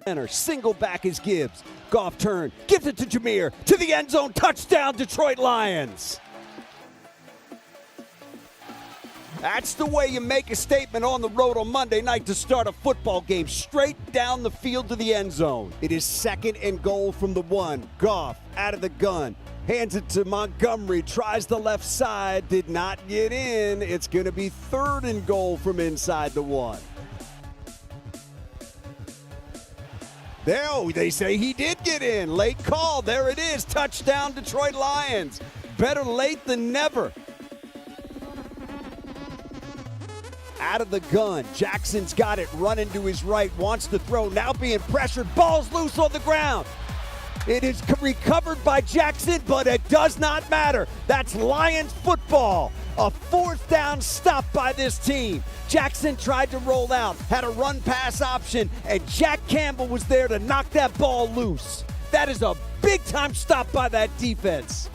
Center, single back is Gibbs. Goff turn, gives it to Jameer, to the end zone, touchdown Detroit Lions. That's the way you make a statement on the road on Monday night to start a football game, straight down the field to the end zone. It is 2nd and goal from the 1. Goff out of the gun, hands it to Montgomery, tries the left side, did not get in. It's going to be 3rd and goal from inside the 1. They say he did get in. Late call. There it is. Touchdown, Detroit Lions. Better late than never. Out of the gun. Jackson's got it. Running to his right. Wants to throw. Now being pressured. Ball's loose on the ground. It is recovered by Jackson, but it does not matter. That's Lions football. A 4th down stop by this team. Jackson tried to roll out, had a run-pass option, and Jack Campbell was there to knock that ball loose. That is a big-time stop by that defense.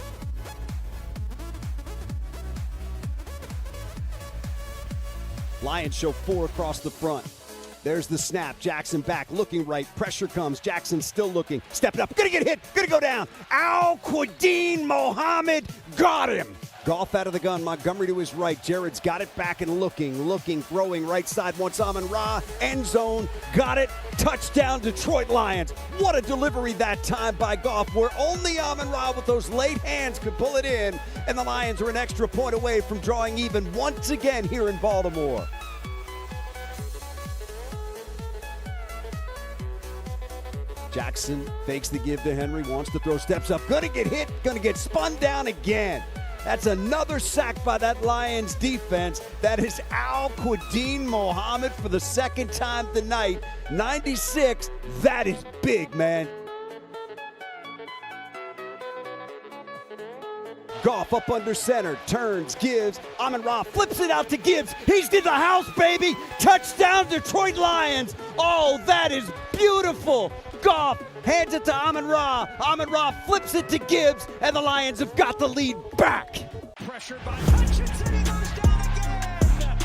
Lions show 4 across the front. There's the snap. Jackson back, looking right. Pressure comes. Jackson still looking. Stepping up. Gonna get hit. Gonna go down. Al-Quadin Mohammed got him. Goff out of the gun. Montgomery to his right. Jared's got it back and looking, throwing right side. Wants Amon-Ra. End zone. Got it. Touchdown, Detroit Lions. What a delivery that time by Goff, where only Amon-Ra with those late hands could pull it in. And the Lions are an extra point away from drawing even once again here in Baltimore. Jackson fakes the give to Henry, wants to throw, steps up, gonna get hit, gonna get spun down again. That's another sack by that Lions defense. That is Al-Quadin Mohammed for the 2nd time tonight. 96, that is big, man. Goff up under center, turns, gives, Amon-Ra flips it out to Gibbs. He's in the house, baby. Touchdown, Detroit Lions. Oh, that is beautiful. Goff hands it to Amon-Ra. Amon-Ra flips it to Gibbs, and the Lions have got the lead back. Pressured by Hutchinson, he goes down again.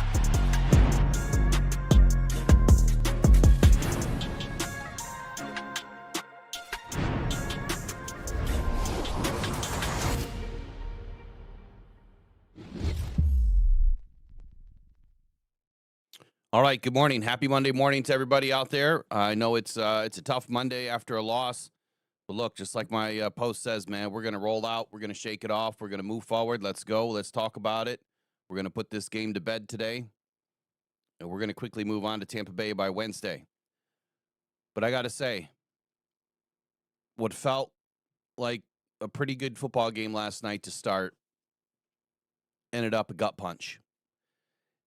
All right, good morning. Happy Monday morning to everybody out there. I know it's a tough Monday after a loss. But look, just like my post says, man, we're going to roll out. We're going to shake it off. We're going to move forward. Let's go. Let's talk about it. We're going to put this game to bed today. And we're going to quickly move on to Tampa Bay by Wednesday. But I got to say, what felt like a pretty good football game last night to start ended up a gut punch.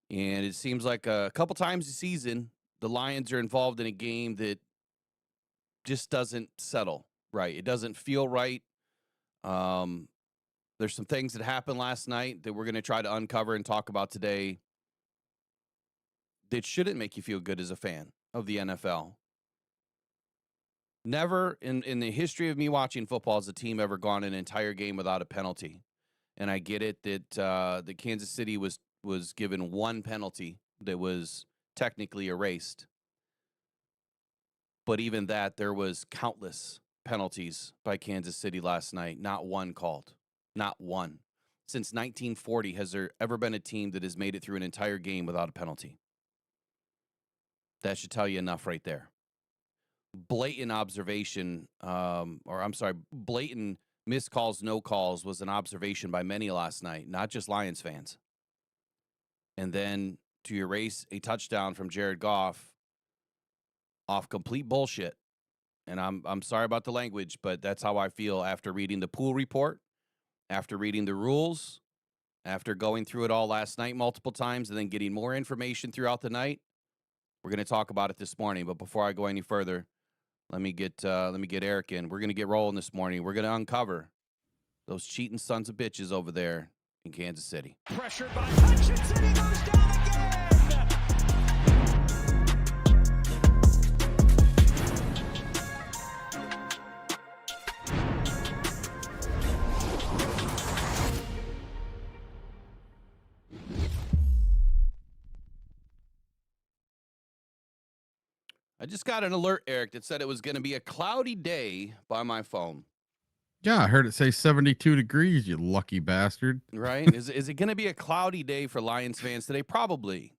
And it seems like a couple times this season, the Lions are involved in a game that just doesn't settle right. It doesn't feel right. There's some things that happened last night that we're going to try to uncover and talk about today that shouldn't make you feel good as a fan of the NFL. Never in the history of me watching football has a team ever gone an entire game without a penalty. And I get it that the Kansas City was given one penalty that was technically erased. But even that, there was countless penalties by Kansas City last night. Not one called. Not one. Since 1940, has there ever been a team that has made it through an entire game without a penalty? That should tell you enough right there. Blatant observation, blatant missed calls, no calls was an observation by many last night, not just Lions fans. And then to erase a touchdown from Jared Goff off complete bullshit. And I'm sorry about the language, but that's how I feel after reading the pool report, after reading the rules, after going through it all last night multiple times, and then getting more information throughout the night. We're going to talk about it this morning, but before I go any further, let me get Eric in. We're going to get rolling this morning. We're going to uncover those cheating sons of bitches over there in Kansas City. Pressured by Hutchinson, he goes down again. I just got an alert, Eric, that said it was going to be a cloudy day by my phone. Yeah, I heard it say 72 degrees, you lucky bastard. Right? Is it going to be a cloudy day for Lions fans today? Probably.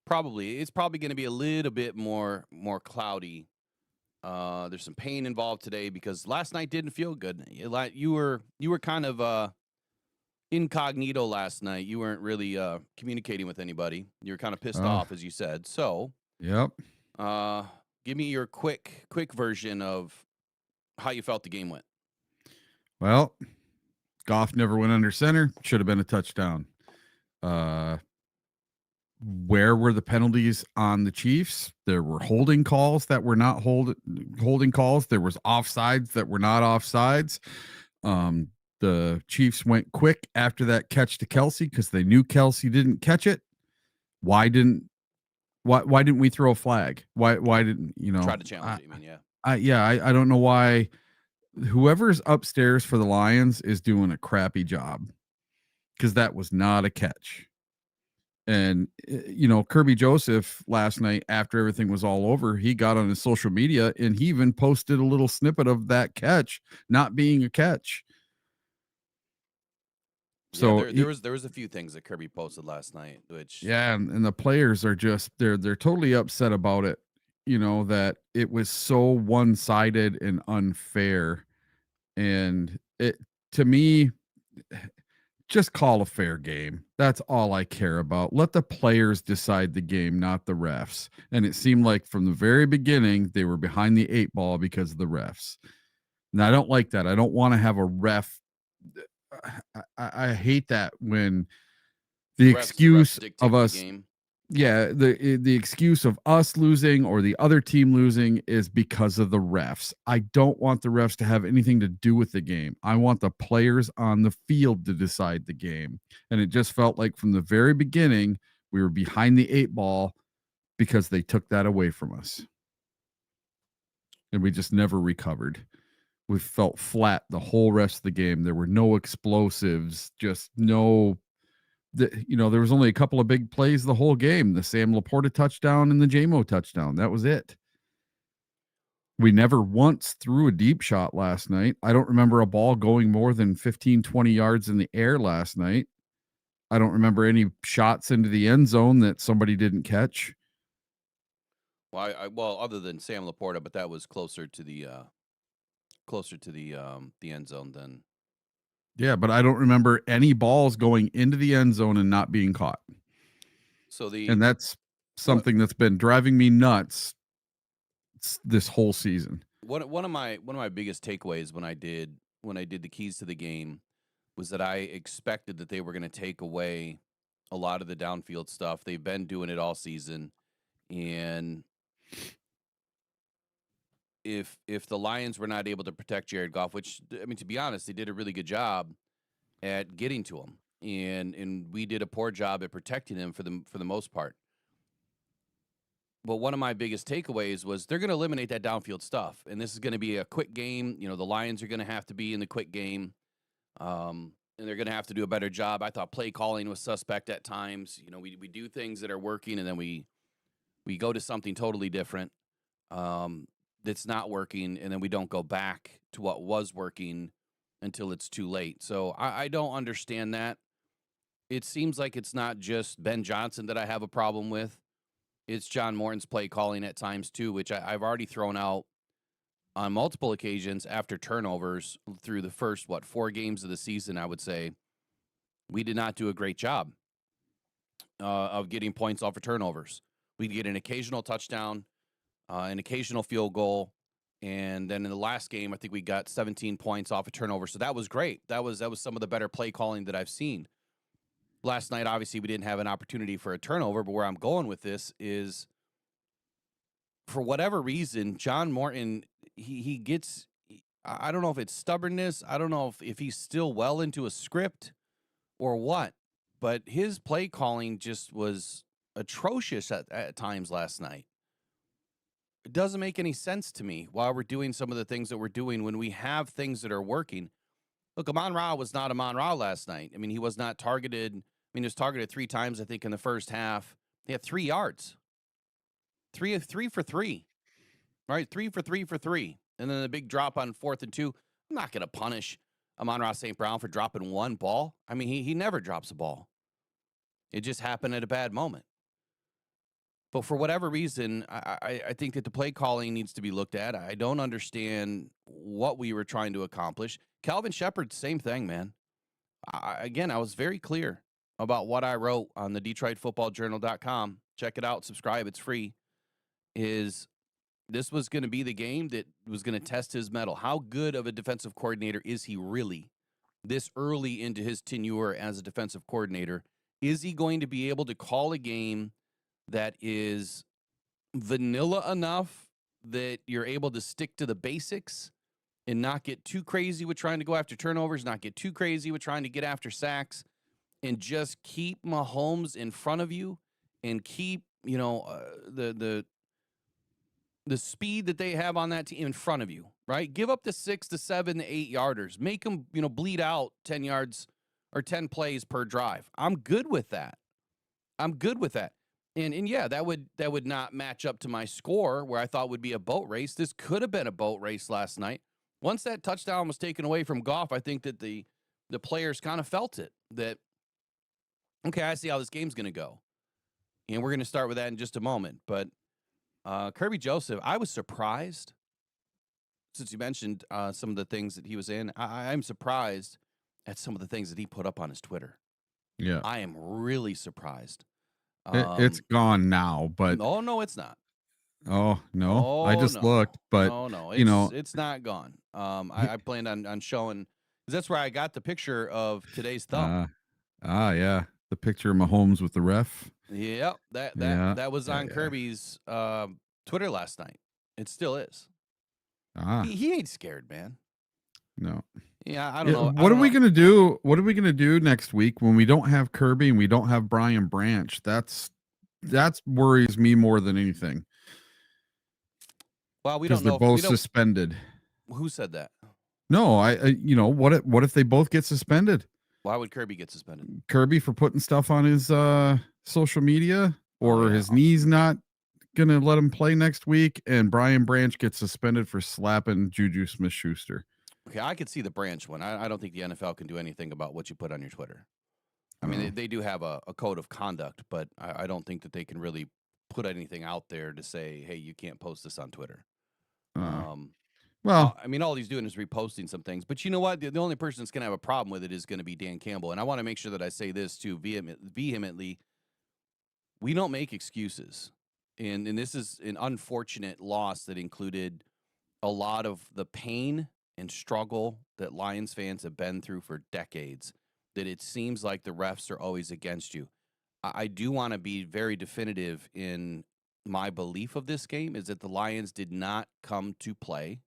It's probably going to be a little bit more cloudy. There's some pain involved today because last night didn't feel good. You were kind of incognito last night. You weren't really communicating with anybody. You were kind of pissed off, as you said. So, Yep. give me your quick version of how you felt the game went. Well, Goff never went under center. Should have been a touchdown. Where were the penalties on the Chiefs? There were holding calls that were not holding calls. There was offsides that were not offsides. The Chiefs went quick after that catch to Kelsey because they knew Kelsey didn't catch it. Why didn't we throw a flag? Why didn't try to challenge it? I mean, I don't know why. Whoever's upstairs for the Lions is doing a crappy job because that was not a catch. And, Kirby Joseph last night, after everything was all over, he got on his social media and he even posted a little snippet of that catch not being a catch. So there was a few things that Kirby posted last night, which and the players are just they're totally upset about it. That it was so one-sided and unfair, and it to me. Just call a fair game. That's all I care about. Let the players decide the game, not the refs. And it seemed like from the very beginning, they were behind the 8 ball because of the refs. And I don't like that. I don't want to have a ref. I hate that when the excuse of us, the excuse of us losing or the other team losing is because of the refs. I don't want the refs to have anything to do with the game. I want the players on the field to decide the game. And it just felt like from the very beginning, we were behind the 8 ball because they took that away from us. And we just never recovered. We felt flat the whole rest of the game. There were no explosives, just no. There was only a couple of big plays the whole game. The Sam Laporta touchdown and the JMO touchdown. That was it. We never once threw a deep shot last night. I don't remember a ball going more than 15, 20 yards in the air last night. I don't remember any shots into the end zone that somebody didn't catch. Well, other than Sam Laporta, but that was closer to the end zone than. Yeah, but I don't remember any balls going into the end zone and not being caught. And that's something that's been driving me nuts this whole season. One of my biggest takeaways when I did the keys to the game was that I expected that they were going to take away a lot of the downfield stuff. They've been doing it all season, and if the Lions were not able to protect Jared Goff, which, I mean, to be honest, they did a really good job at getting to him, and we did a poor job at protecting him for the most part. But one of my biggest takeaways was they're going to eliminate that downfield stuff, and this is going to be a quick game. The Lions are going to have to be in the quick game, and they're going to have to do a better job. I thought play calling was suspect at times. We do things that are working, and then we go to something totally different. That's not working, and then we don't go back to what was working until it's too late. So I don't understand that. It seems like it's not just Ben Johnson that I have a problem with. It's John Morton's play calling at times too, which I've already thrown out on multiple occasions after turnovers through the first, 4 games of the season, I would say. We did not do a great job of getting points off of turnovers. We'd get an occasional touchdown, an occasional field goal, and then in the last game, I think we got 17 points off a turnover. So that was great. That was some of the better play calling that I've seen. Last night, obviously, we didn't have an opportunity for a turnover, but where I'm going with this is, for whatever reason, John Morton, he gets, I don't know if it's stubbornness. I don't know if he's still well into a script or what, but his play calling just was atrocious at times last night. It doesn't make any sense to me why we're doing some of the things that we're doing when we have things that are working. Look, Amon-Ra was not Amon-Ra last night. I mean, he was not targeted. I mean, he was targeted 3 times, I think, in the first half. He had 3 yards. 3 for 3. right? 3 for 3 for 3. And then the big drop on 4th and 2. I'm not going to punish Amon-Ra St. Brown for dropping one ball. I mean, he never drops a ball. It just happened at a bad moment. But for whatever reason, I think that the play calling needs to be looked at. I don't understand what we were trying to accomplish. Calvin Shepard, same thing, man. Again, I was very clear about what I wrote on the DetroitFootballJournal.com. Check it out. Subscribe. It's free. This was going to be the game that was going to test his mettle. How good of a defensive coordinator is he really this early into his tenure as a defensive coordinator? Is he going to be able to call a game that is vanilla enough that you're able to stick to the basics and not get too crazy with trying to go after turnovers, not get too crazy with trying to get after sacks, and just keep Mahomes in front of you and keep, the speed that they have on that team in front of you, right? Give up the 6 to 7 to 8 yarders. Make them, bleed out 10 yards or 10 plays per drive. I'm good with that. And yeah, that would not match up to my score where I thought would be a boat race. This could have been a boat race last night. Once that touchdown was taken away from Goff, I think that the players kind of felt it. That, okay, I see how this game's going to go. And we're going to start with that in just a moment. But Kirby Joseph, I was surprised. Since you mentioned some of the things that he was in, I'm surprised at some of the things that he put up on his Twitter. Yeah. I am really surprised. It's gone now, but oh no, it's not. Oh no, I just no. looked, but no, it's, it's not gone. I planned on showing, because that's where I got the picture of today's thumb. Yeah, the picture of Mahomes with the ref. Yep, that was on Kirby's Twitter last night. It still is. He ain't scared, man. No. Yeah, I don't know. What are we gonna do? What are we gonna do next week when we don't have Kirby and we don't have Brian Branch? That worries me more than anything. Well, we don't know. They're both suspended. Who said that? No, what if they both get suspended? Why would Kirby get suspended? Kirby for putting stuff on his social media, or his knee's not gonna let him play next week, and Brian Branch gets suspended for slapping Juju Smith-Schuster. Okay, I could see the Branch one. I don't think the NFL can do anything about what you put on your Twitter. I mean, they do have a code of conduct, but I don't think that they can really put anything out there to say, hey, you can't post this on Twitter. Well, I mean, all he's doing is reposting some things. But you know what? The only person that's going to have a problem with it is going to be Dan Campbell. And I want to make sure that I say this, too, vehemently. We don't make excuses. And this is an unfortunate loss that included a lot of the pain and struggle that Lions fans have been through for decades, that it seems like the refs are always against you. I do want to be very definitive in my belief of this game is that the Lions did not come to play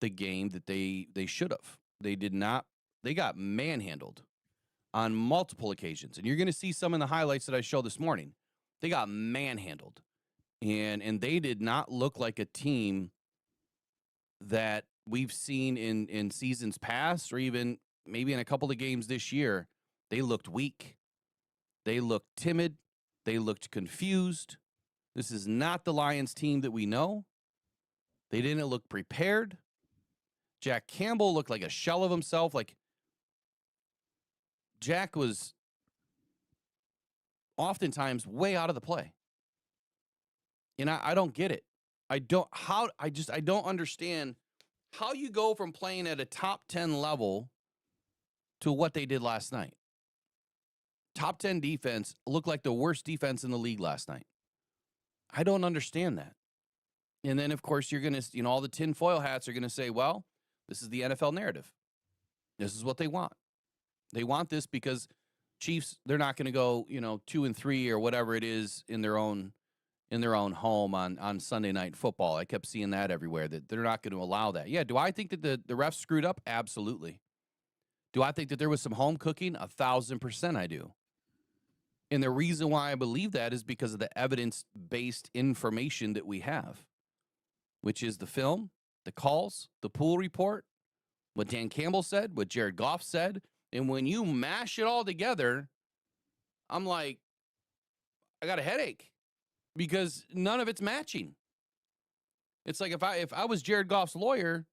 the game that they should have. They did not. They got manhandled on multiple occasions. And you're going to see some in the highlights that I showed this morning. They got manhandled. And they did not look like a team that we've seen in seasons past, or even maybe in a couple of games this year. They looked weak. They looked timid. They looked confused. This is not the Lions team that we know. They didn't look prepared. Jack Campbell looked like a shell of himself. Like, Jack was oftentimes way out of the play. And I don't get it. I don't understand how you go from playing at a top 10 level to what they did last night. Top 10 defense looked like the worst defense in the league last night. I don't understand that. And then, of course, you're going to, all the tinfoil hats are going to say, well, this is the NFL narrative. This is what they want. They want this because Chiefs, they're not going to go, 2-3 or whatever it is in their own home on Sunday Night Football. I kept seeing that everywhere, that they're not going to allow that. Yeah, do I think that the refs screwed up? Absolutely. Do I think that there was some home cooking? 1,000% I do. And the reason why I believe that is because of the evidence-based information that we have, which is the film, the calls, the pool report, what Dan Campbell said, what Jared Goff said. And when you mash it all together, I'm like, I got a headache because none of it's matching. It's like if I was Jared Goff's lawyer,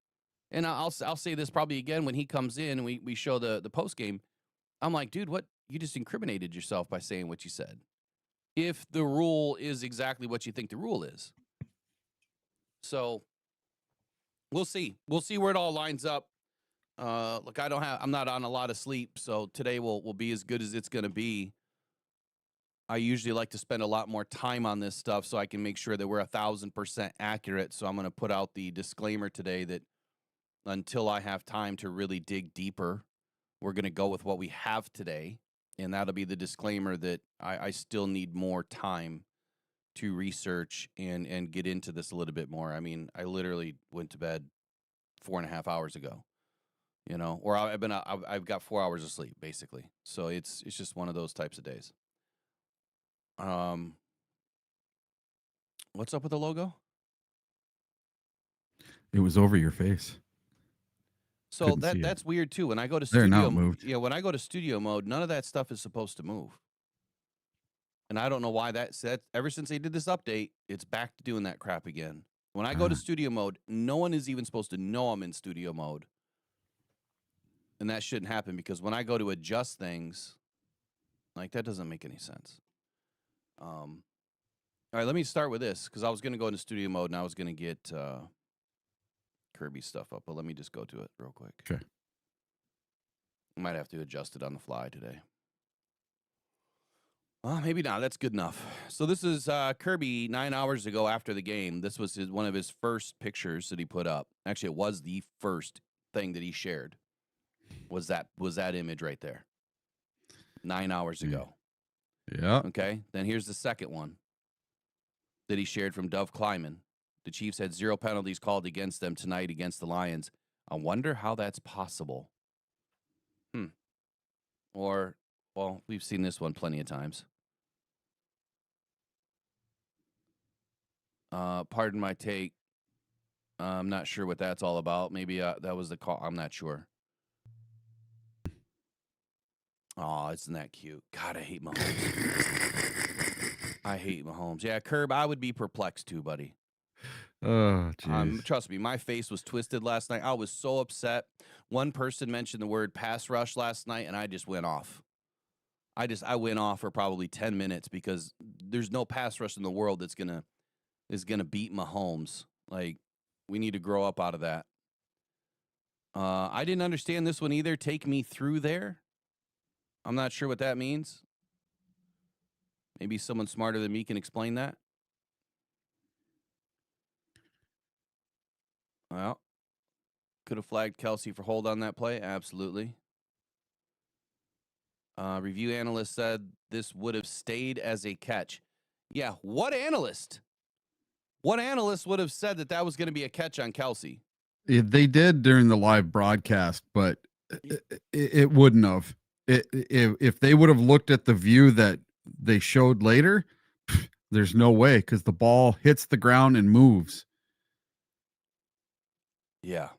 and I'll say this probably again when he comes in and we show the post game, I'm like, dude, what? You just incriminated yourself by saying what you said. If the rule is exactly what you think the rule is. So we'll see. We'll see where it all lines up. Look, I'm not on a lot of sleep, so today will be as good as it's going to be. I usually like to spend a lot more time on this stuff so I can make sure that we're 1,000% accurate. So I'm going to put out the disclaimer today that until I have time to really dig deeper, we're going to go with what we have today. And that'll be the disclaimer that I still need more time to research and get into this a little bit more. I mean, I literally went to bed 4.5 hours ago, or I've got 4 hours of sleep basically. So it's just one of those types of days. What's up with the logo? It was over your face. So that's weird too. When I go to They're studio, not moved. Yeah, when I go to studio mode, none of that stuff is supposed to move. And I don't know why that's ever since they did this update, it's back to doing that crap again. When I go to studio mode, no one is even supposed to know I'm in studio mode. And that shouldn't happen because when I go to adjust things, like that doesn't make any sense. All right, let me start with this because I was going to go into studio mode and I was going to get Kirby stuff up, but let me just go to it real quick. Okay. I might have to adjust it on the fly today. Well, maybe not. That's good enough. So this is Kirby 9 hours ago after the game. This was one of his first pictures that he put up. Actually, it was the first thing that he shared. Was that image right there? 9 hours ago. Yeah. Okay. Then here's the second one that he shared from Dove Kleiman. The Chiefs had 0 penalties called against them tonight against the Lions. I wonder how that's possible. Or, well, we've seen this one plenty of times. Pardon my take. I'm not sure what that's all about. Maybe that was the call. I'm not sure. Oh, isn't that cute? God, I hate Mahomes. I hate Mahomes. Yeah, Curb, I would be perplexed too, buddy. Oh, jeez. Trust me, my face was twisted last night. I was so upset. One person mentioned the word pass rush last night, and I just went off. I went off for probably 10 minutes because there's no pass rush in the world that's gonna beat Mahomes. Like, we need to grow up out of that. I didn't understand this one either. Take me through there. I'm not sure what that means. Maybe someone smarter than me can explain that. Well, could have flagged Kelsey for hold on that play. Absolutely. Review analyst said this would have stayed as a catch. Yeah, what analyst? What analyst would have said that was going to be a catch on Kelsey? They did during the live broadcast, but it wouldn't have. If they would have looked at the view that they showed later, there's no way because the ball hits the ground and moves. Yeah.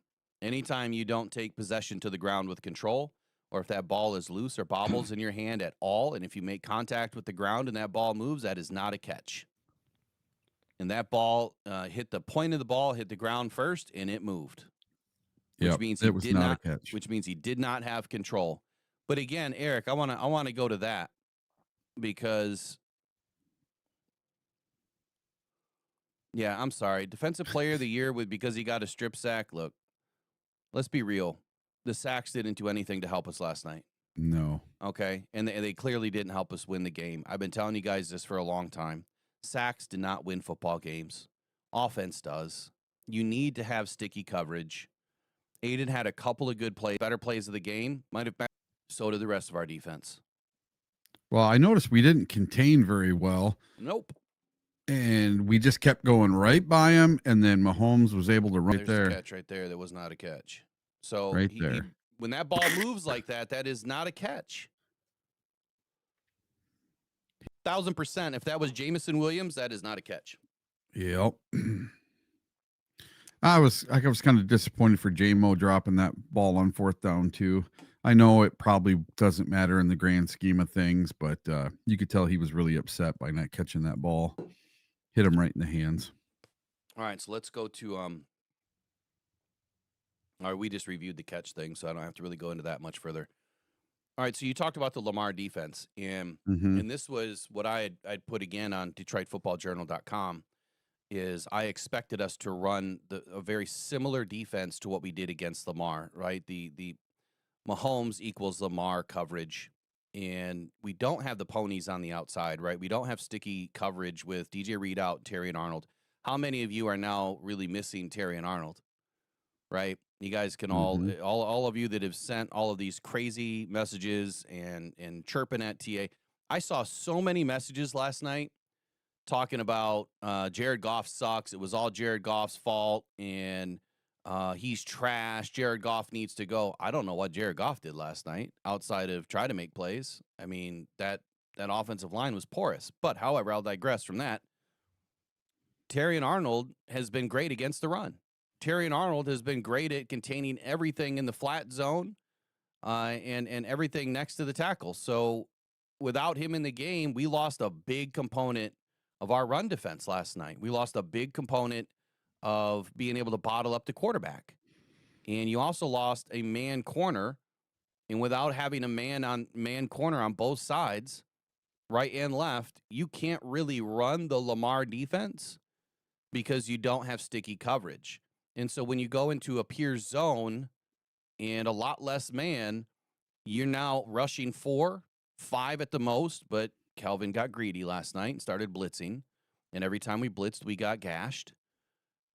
Anytime you don't take possession to the ground with control, or if that ball is loose or bobbles in your hand at all, and if you make contact with the ground and that ball moves, that is not a catch. And that ball hit the point of the ball, hit the ground first, and it moved. Which means it was not a catch. Which means he did not have control. But again, Eric, I want to go to that because, yeah, I'm sorry. Defensive Player of the Year because he got a strip sack. Look, let's be real. The sacks didn't do anything to help us last night. No. Okay, and they clearly didn't help us win the game. I've been telling you guys this for a long time. Sacks do not win football games. Offense does. You need to have sticky coverage. Aiden had a couple of good plays, better plays of the game. Might have been. So did the rest of our defense. Well, I noticed we didn't contain very well. Nope. And we just kept going right by him, and then Mahomes was able to run There's there. A catch right there that was not a catch. So right there. When that ball moves like that, that is not a catch. 1,000%. If that was Jamison Williams, that is not a catch. Yep. I was kind of disappointed for J-Mo dropping that ball on 4th down too. I know it probably doesn't matter in the grand scheme of things, but you could tell he was really upset by not catching that ball. Hit him right in the hands. All right, so let's go to all right, we just reviewed the catch thing, so I don't have to really go into that much further. All right, so you talked about the Lamar defense, and this was what I'd put again on DetroitFootballJournal.com. Is I expected us to run a very similar defense to what we did against Lamar, right? The Mahomes equals Lamar coverage, and we don't have the ponies on the outside, right? We don't have sticky coverage with DJ Reed out, Terry and Arnold. How many of you are now really missing Terry and Arnold, right? You guys can all of you that have sent all of these crazy messages and chirping at TA. I saw so many messages last night talking about Jared Goff sucks. It was all Jared Goff's fault, and he's trash. Jared Goff needs to go. I don't know what Jared Goff did last night outside of try to make plays. I mean, that offensive line was porous. But, however, I'll digress from that. Terry and Arnold has been great against the run. Terry and Arnold has been great at containing everything in the flat zone and everything next to the tackle. So, without him in the game, we lost a big component of our run defense last night. We lost a big component of being able to bottle up the quarterback. And you also lost a man corner. And without having a man corner on both sides, right and left, you can't really run the Lamar defense because you don't have sticky coverage. And so when you go into a pure zone and a lot less man, you're now rushing 4, 5 at the most, but Kelvin got greedy last night and started blitzing. And every time we blitzed, we got gashed.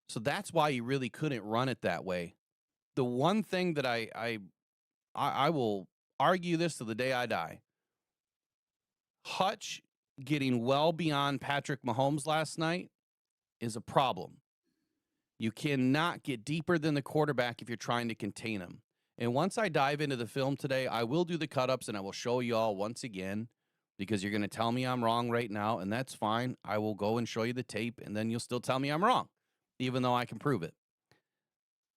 So that's why you really couldn't run it that way. The one thing that I will argue this to the day I die. Hutch getting well beyond Patrick Mahomes last night is a problem. You cannot get deeper than the quarterback if you're trying to contain him. And once I dive into the film today, I will do the cut-ups and I will show you all once again because you're going to tell me I'm wrong right now, and that's fine. I will go and show you the tape, and then you'll still tell me I'm wrong, even though I can prove it.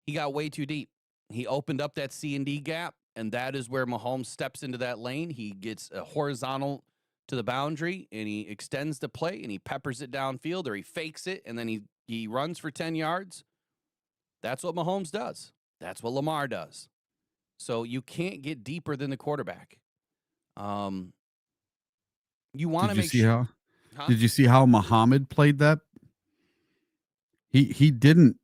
He got way too deep. He opened up that C&D gap, and that is where Mahomes steps into that lane. He gets a horizontal to the boundary, and he extends the play, and he peppers it downfield, or he fakes it, and then he runs for 10 yards. That's what Mahomes does. That's what Lamar does. So you can't get deeper than the quarterback. You want to make sure. Did you see how Muhammad played that? He didn't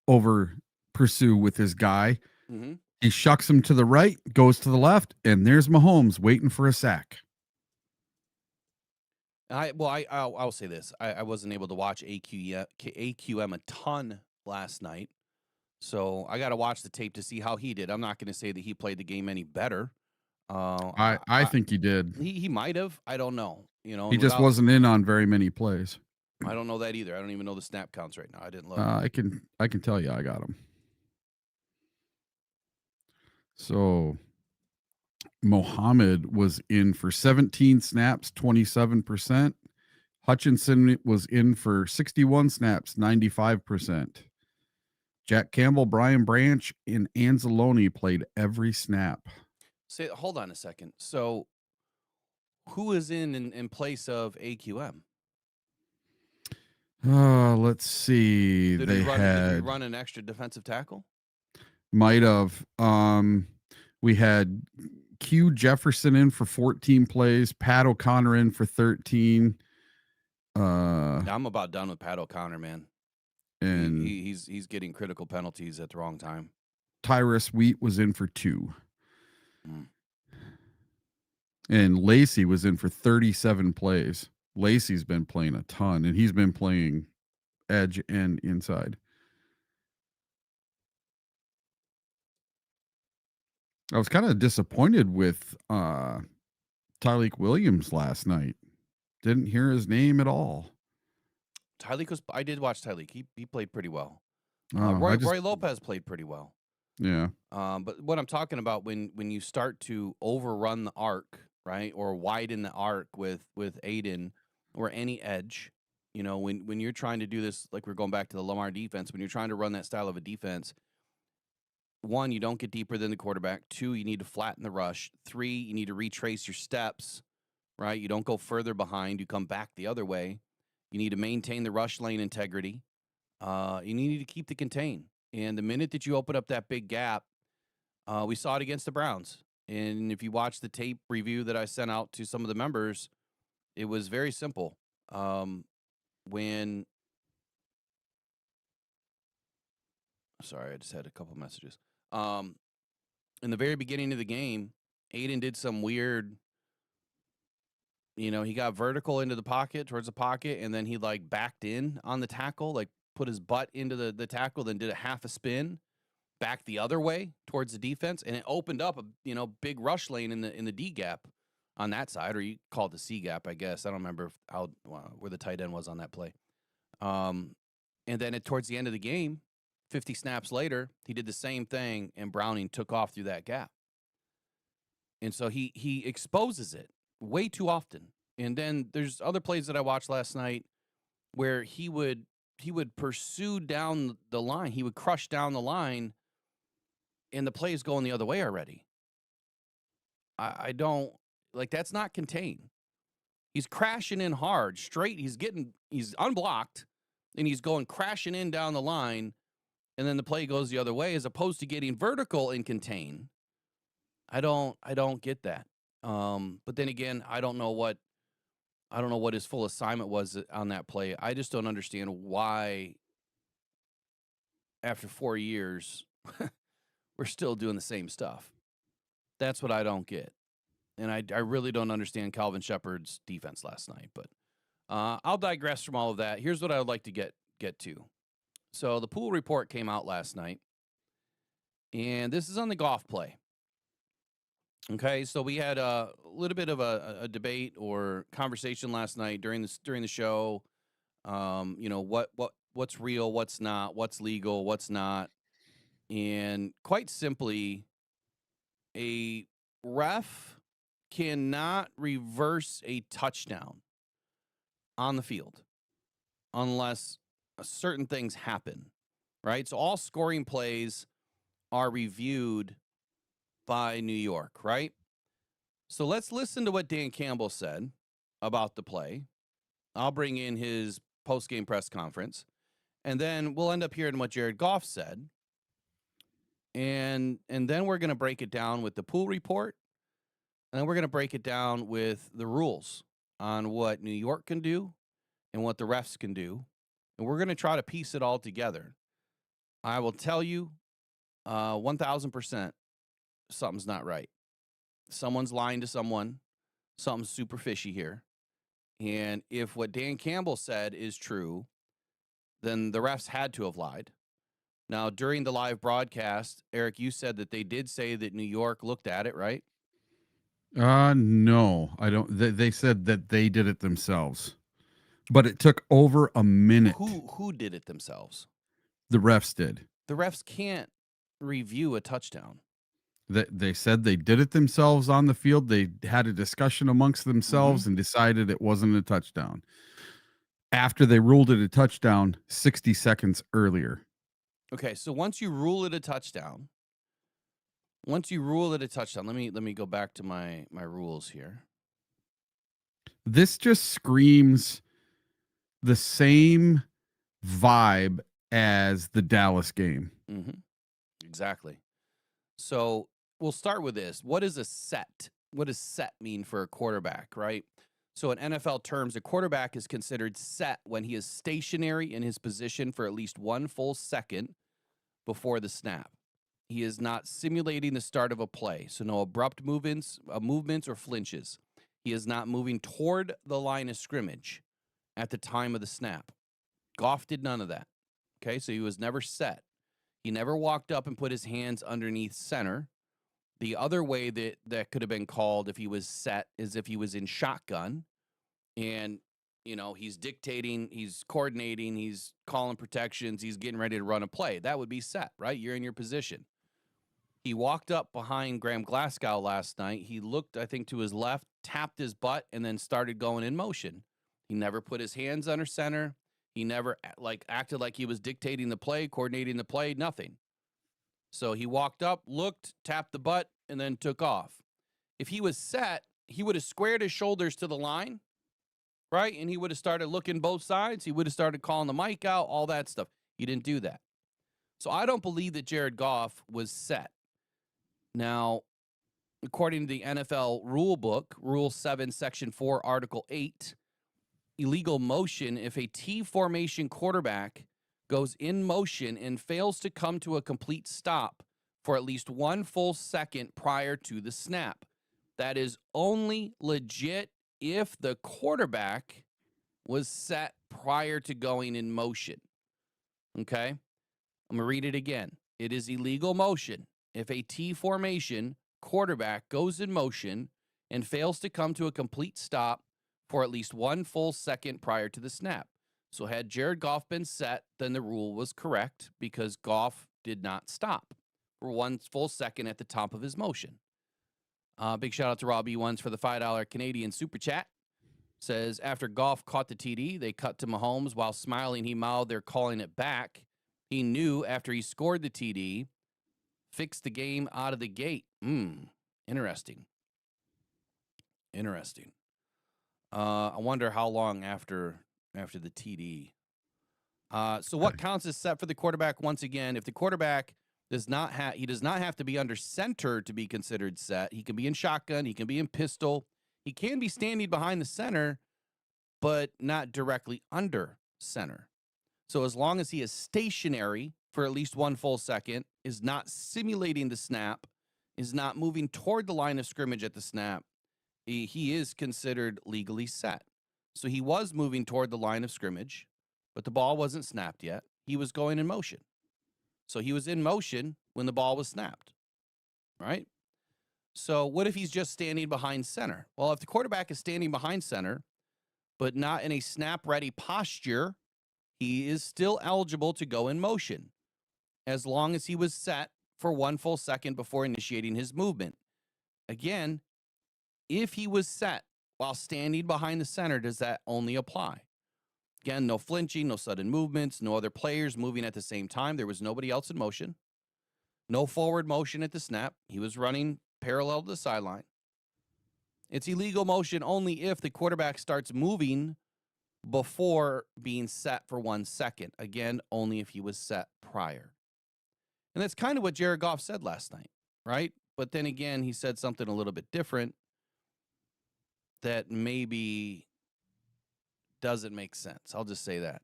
over pursue with his guy. Mm-hmm. He shucks him to the right, goes to the left, and there's Mahomes waiting for a sack. I'll say this. I wasn't able to watch AQM a ton last night, so I got to watch the tape to see how he did. I'm not going to say that he played the game any better. I think he did. He might have. I don't know. He just wasn't in on very many plays. I don't know that either. I don't even know the snap counts right now. I didn't look. I can tell you I got him. So Mohammed was in for 17 snaps, 27%. Hutchinson was in for 61 snaps, 95%. Jack Campbell, Brian Branch, and Anzalone played every snap. Hold on a second. So who is in place of AQM? Let's see. Did we run an extra defensive tackle? Might have. We had Q Jefferson in for 14 plays, Pat O'Connor in for 13. I'm about done with Pat O'Connor, man. And he's getting critical penalties at the wrong time. Tyrus Wheat was in for 2. And Lacey was in for 37 plays. Lacey's been playing a ton, and he's been playing edge and inside. I was kind of disappointed with Tyreek Williams last night. Didn't hear his name at all. I did watch Tyreek. He played pretty well. Oh, Roy Lopez played pretty well. Yeah. But what I'm talking about when you start to overrun the arc, right, or widen the arc with Aiden or any edge, when you're trying to do this, like we're going back to the Lamar defense, when you're trying to run that style of a defense, 1, you don't get deeper than the quarterback. 2, you need to flatten the rush. 3, you need to retrace your steps, right? You don't go further behind. You come back the other way. You need to maintain the rush lane integrity. You need to keep the contain. And the minute that you open up that big gap, we saw it against the Browns. And if you watch the tape review that I sent out to some of the members, it was very simple. Sorry, I just had a couple messages. In the very beginning of the game, Aiden did some weird, he got vertical into the pocket, towards the pocket, and then he like backed in on the tackle, like put his butt into the tackle, then did a half a spin back the other way towards the defense, and it opened up a big rush lane in the D gap on that side, or you call it the C gap, I guess. I don't remember where the tight end was on that play. And then towards the end of the game, 50 snaps later, he did the same thing, and Browning took off through that gap. And so he exposes it way too often. And then there's other plays that I watched last night where he would pursue down the line. He would crush down the line, and the play is going the other way already. I don't like, that's not contain. He's crashing in hard, straight. He's unblocked, and he's going crashing in down the line, and then the play goes the other way, as opposed to getting vertical and contain. I don't get that. But then again, I don't know what his full assignment was on that play. I just don't understand why, after 4 years, we're still doing the same stuff. That's what I don't get. And I really don't understand Calvin Shepard's defense last night. But I'll digress from all of that. Here's what I would like to get to. So the pool report came out last night, and this is on the Goff play. Okay, so we had a little bit of a debate or conversation last night during the show. What's real, what's not, what's legal, what's not, and quite simply, a ref cannot reverse a touchdown on the field unless certain things happen, right? So all scoring plays are reviewed by New York, right? So let's listen to what Dan Campbell said about the play. I'll bring in his post-game press conference, and then we'll end up hearing what Jared Goff said. And then we're going to break it down with the pool report, and then we're going to break it down with the rules on what New York can do and what the refs can do. And we're going to try to piece it all together. I will tell you 1,000%, something's not right. Someone's lying to someone. Something's super fishy here. And if what Dan Campbell said is true, then the refs had to have lied. Now, during the live broadcast, Eric, you said that they did say that New York looked at it, right? No, I don't. They said that they did it themselves, but it took over a minute. Who did it themselves? The refs did. The refs can't review a touchdown. They said they did it themselves on the field. They had a discussion amongst themselves and decided it wasn't a touchdown. After they ruled it a touchdown 60 seconds earlier. Okay, so once you rule it a touchdown, let me go back to my rules here. This just screams the same vibe as the Dallas game. Mm-hmm. Exactly. So we'll start with this. What is a set? What does set mean for a quarterback, right? So in NFL terms, a quarterback is considered set when he is stationary in his position for at least 1 full second before the snap. He is not simulating the start of a play, so no abrupt movements or flinches. He is not moving toward the line of scrimmage at the time of the snap. Goff did none of that. Okay, so he was never set. He never walked up and put his hands underneath center. The other way that could have been called if he was set is if he was in shotgun and, he's dictating, he's coordinating, he's calling protections, he's getting ready to run a play. That would be set, right? You're in your position. He walked up behind Graham Glasgow last night. He looked, I think, to his left, tapped his butt, and then started going in motion. He never put his hands under center. He never acted like he was dictating the play, coordinating the play, nothing. So he walked up, looked, tapped the butt, and then took off. If he was set, he would have squared his shoulders to the line, right? And he would have started looking both sides. He would have started calling the mic out, all that stuff. You didn't do that. So I don't believe that Jared Goff was set. Now, according to the NFL rule book, Rule 7, Section 4, Article 8, illegal motion if a T formation quarterback goes in motion and fails to come to a complete stop for at least 1 full second prior to the snap. That is only legit if the quarterback was set prior to going in motion. Okay? I'm going to read it again. It is illegal motion if a T formation quarterback goes in motion and fails to come to a complete stop for at least 1 full second prior to the snap. So had Jared Goff been set, then the rule was correct because Goff did not stop for 1 full second at the top of his motion. Big shout out to Robbie Ones for the $5 Canadian super chat. Says, after Goff caught the TD, they cut to Mahomes. While smiling, he mouthed, they're calling it back. He knew after he scored the TD, fixed the game out of the gate. Interesting. Interesting. I wonder how long after the TD. So what counts as set for the quarterback? Once again, if the quarterback does not have to be under center to be considered set. He can be in shotgun. He can be in pistol. He can be standing behind the center, but not directly under center. So as long as he is stationary for at least 1 full second, is not simulating the snap, is not moving toward the line of scrimmage at the snap, he is considered legally set. So he was moving toward the line of scrimmage, but the ball wasn't snapped yet. He was going in motion. So he was in motion when the ball was snapped, right? So what if he's just standing behind center? Well, if the quarterback is standing behind center, but not in a snap-ready posture, he is still eligible to go in motion as long as he was set for 1 full second before initiating his movement. Again, if he was set while standing behind the center, does that only apply? Again, no flinching, no sudden movements, no other players moving at the same time. There was nobody else in motion. No forward motion at the snap. He was running parallel to the sideline. It's illegal motion only if the quarterback starts moving before being set for 1 second. Again, only if he was set prior. And that's kind of what Jared Goff said last night, right? But then again, he said something a little bit different that maybe doesn't make sense. I'll just say that.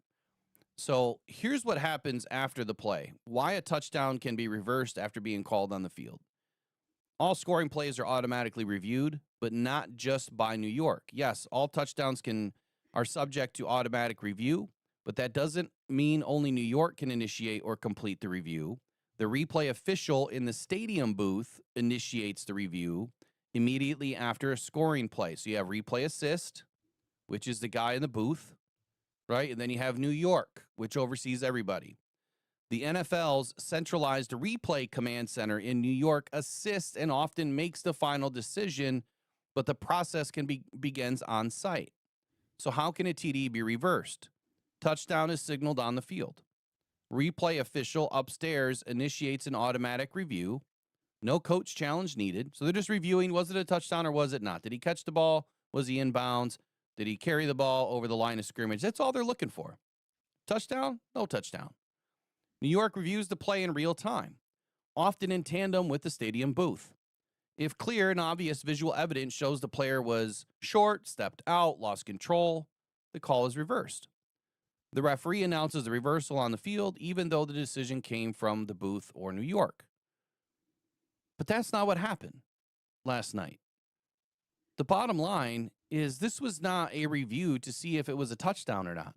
So here's what happens after the play. Why a touchdown can be reversed after being called on the field. All scoring plays are automatically reviewed, but not just by New York. Yes, all touchdowns are subject to automatic review, but that doesn't mean only New York can initiate or complete the review. The replay official in the stadium booth initiates the review immediately after a scoring play. So you have replay assist, which is the guy in the booth, right? And then you have New York, which oversees everybody. The NFL's centralized replay command center in New York assists and often makes the final decision, but the process begins on site. So how can a TD be reversed? Touchdown is signaled on the field. Replay official upstairs initiates an automatic review. No coach challenge needed. So they're just reviewing, was it a touchdown or was it not? Did he catch the ball? Was he in bounds? Did he carry the ball over the line of scrimmage? That's all they're looking for. Touchdown? No touchdown. New York reviews the play in real time, often in tandem with the stadium booth. If clear and obvious visual evidence shows the player was short, stepped out, lost control, the call is reversed. The referee announces the reversal on the field, even though the decision came from the booth or New York. But that's not what happened last night. The bottom line is this was not a review to see if it was a touchdown or not.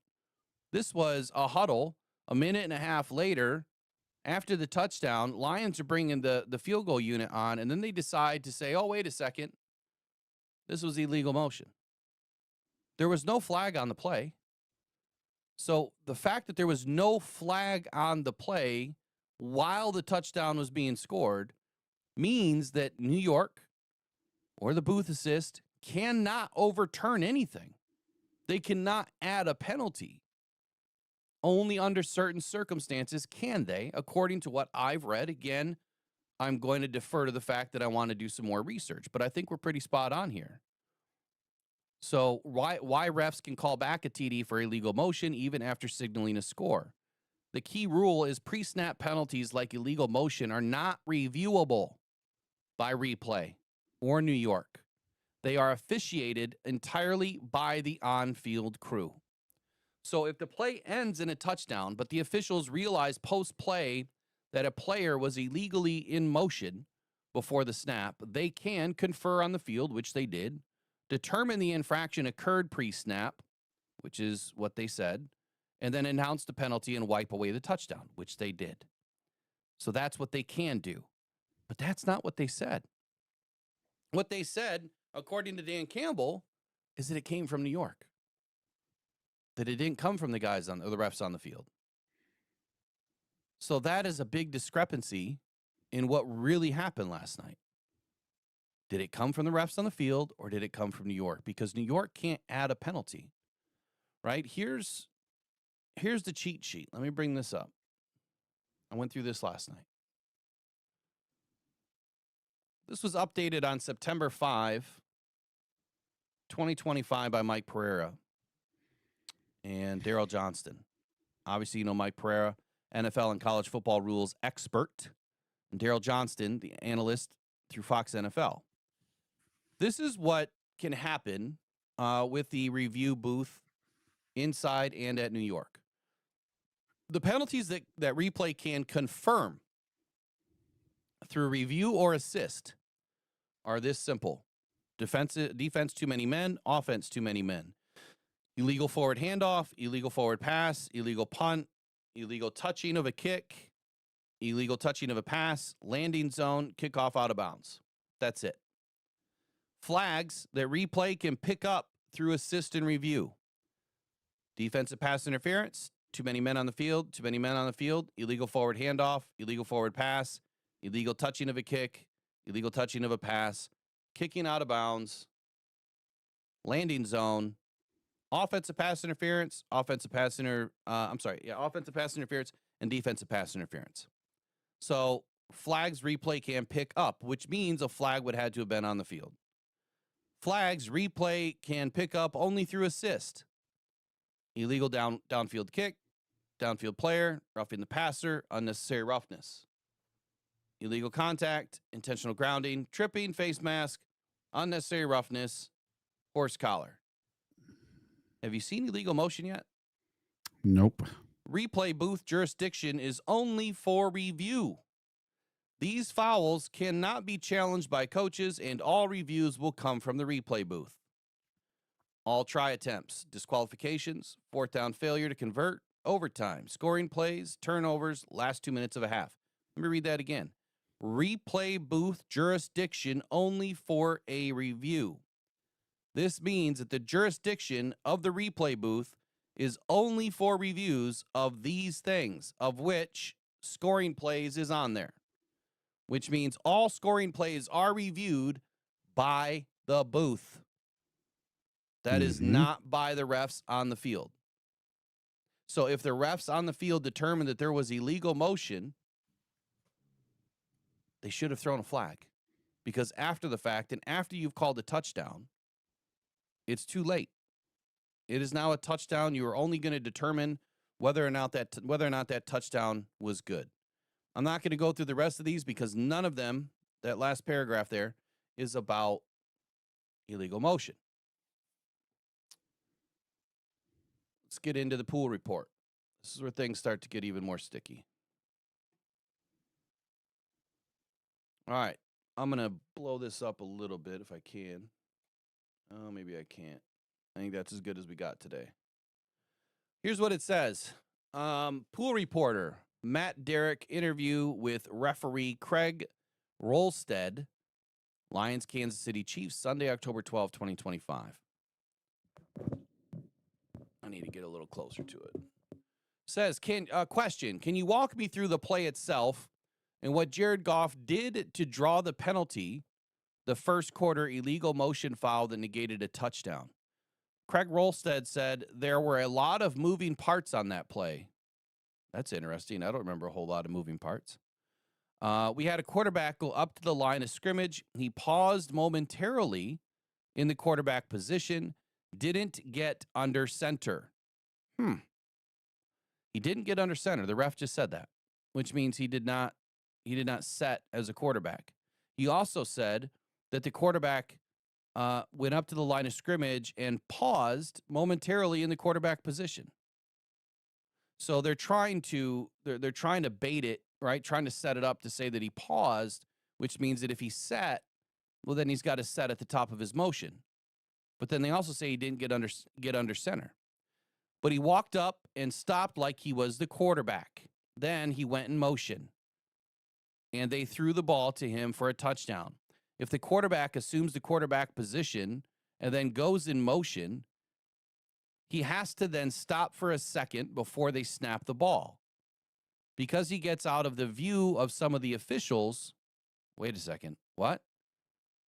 This was a huddle a minute and a half later after the touchdown. Lions are bringing the field goal unit on, and then they decide to say, oh, wait a second. This was illegal motion. There was no flag on the play. So the fact that there was no flag on the play while the touchdown was being scored means that New York or the booth assist cannot overturn anything. They cannot add a penalty. Only under certain circumstances can they, according to what I've read. Again, I'm going to defer to the fact that I want to do some more research, but I think we're pretty spot on here. So why refs can call back a TD for illegal motion even after signaling a score? The key rule is pre-snap penalties like illegal motion are not reviewable by replay or New York. They are officiated entirely by the on-field crew. So if the play ends in a touchdown, but the officials realize post-play that a player was illegally in motion before the snap, they can confer on the field, which they did, determine the infraction occurred pre-snap, which is what they said, and then announce the penalty and wipe away the touchdown, which they did. So that's what they can do. But that's not what they said. What they said, according to Dan Campbell, is that it came from New York. That it didn't come from the guys or the refs on the field. So that is a big discrepancy in what really happened last night. Did it come from the refs on the field or did it come from New York? Because New York can't add a penalty, right? Here's the cheat sheet. Let me bring this up. I went through this last night. This was updated on September 5, 2025 by Mike Pereira and Daryl Johnston. Obviously, you know Mike Pereira, NFL and college football rules expert, and Daryl Johnston, the analyst through Fox NFL. This is what can happen with the review booth inside and at New York. The penalties that replay can confirm through review or assist are this simple. Defense too many men, offense too many men. Illegal forward handoff, illegal forward pass, illegal punt, illegal touching of a kick, illegal touching of a pass, landing zone, kickoff out of bounds. That's it. Flags that replay can pick up through assist and review. Defensive pass interference, too many men on the field, illegal forward handoff, illegal forward pass, illegal touching of a kick, illegal touching of a pass, kicking out of bounds, landing zone, offensive pass interference, offensive pass interference, and defensive pass interference. So flags replay can pick up, which means a flag would have to have been on the field. Flags replay can pick up only through assist. Illegal downfield kick, downfield player, roughing the passer, unnecessary roughness. Illegal contact, intentional grounding, tripping, face mask, unnecessary roughness, horse collar. Have you seen illegal motion yet? Nope. Replay booth jurisdiction is only for review. These fouls cannot be challenged by coaches, and all reviews will come from the replay booth. All try attempts, disqualifications, fourth down failure to convert, overtime, scoring plays, turnovers, last 2 minutes of a half. Let me read that again. Replay booth jurisdiction only for a review. This means that the jurisdiction of the replay booth is only for reviews of these things, of which scoring plays is on there, which means all scoring plays are reviewed by the booth. That is not by the refs on the field. So if the refs on the field determined that there was illegal motion, they should have thrown a flag, because after the fact and after you've called a touchdown, it's too late. It is now a touchdown. You are only going to determine whether or not that touchdown was good. I'm not going to go through the rest of these because none of them, that last paragraph there, is about illegal motion. Let's get into the pool report. This is where things start to get even more sticky. All right. I'm going to blow this up a little bit if I can. Oh, maybe I can't. I think that's as good as we got today. Here's what it says. Pool reporter Matt Derrick interview with referee Craig Wrolstad, Lions Kansas City Chiefs, Sunday, October 12, 2025. I need to get a little closer to it. Says, question, can you walk me through the play itself and what Jared Goff did to draw the penalty, the first quarter illegal motion foul that negated a touchdown? Craig Wrolstad said there were a lot of moving parts on that play. That's interesting. I don't remember a whole lot of moving parts. We had a quarterback go up to the line of scrimmage. He paused momentarily in the quarterback position, didn't get under center. He didn't get under center. The ref just said that, which means he did not set as a quarterback. He also said that the quarterback went up to the line of scrimmage and paused momentarily in the quarterback position. So they're trying to bait it, right? Trying to set it up to say that he paused, which means that if he set, well, then he's got to set at the top of his motion. But then they also say he didn't get under center. But he walked up and stopped like he was the quarterback. Then he went in motion. And they threw the ball to him for a touchdown. If the quarterback assumes the quarterback position and then goes in motion, he has to then stop for a second before they snap the ball. Because he gets out of the view of some of the officials. Wait a second. What?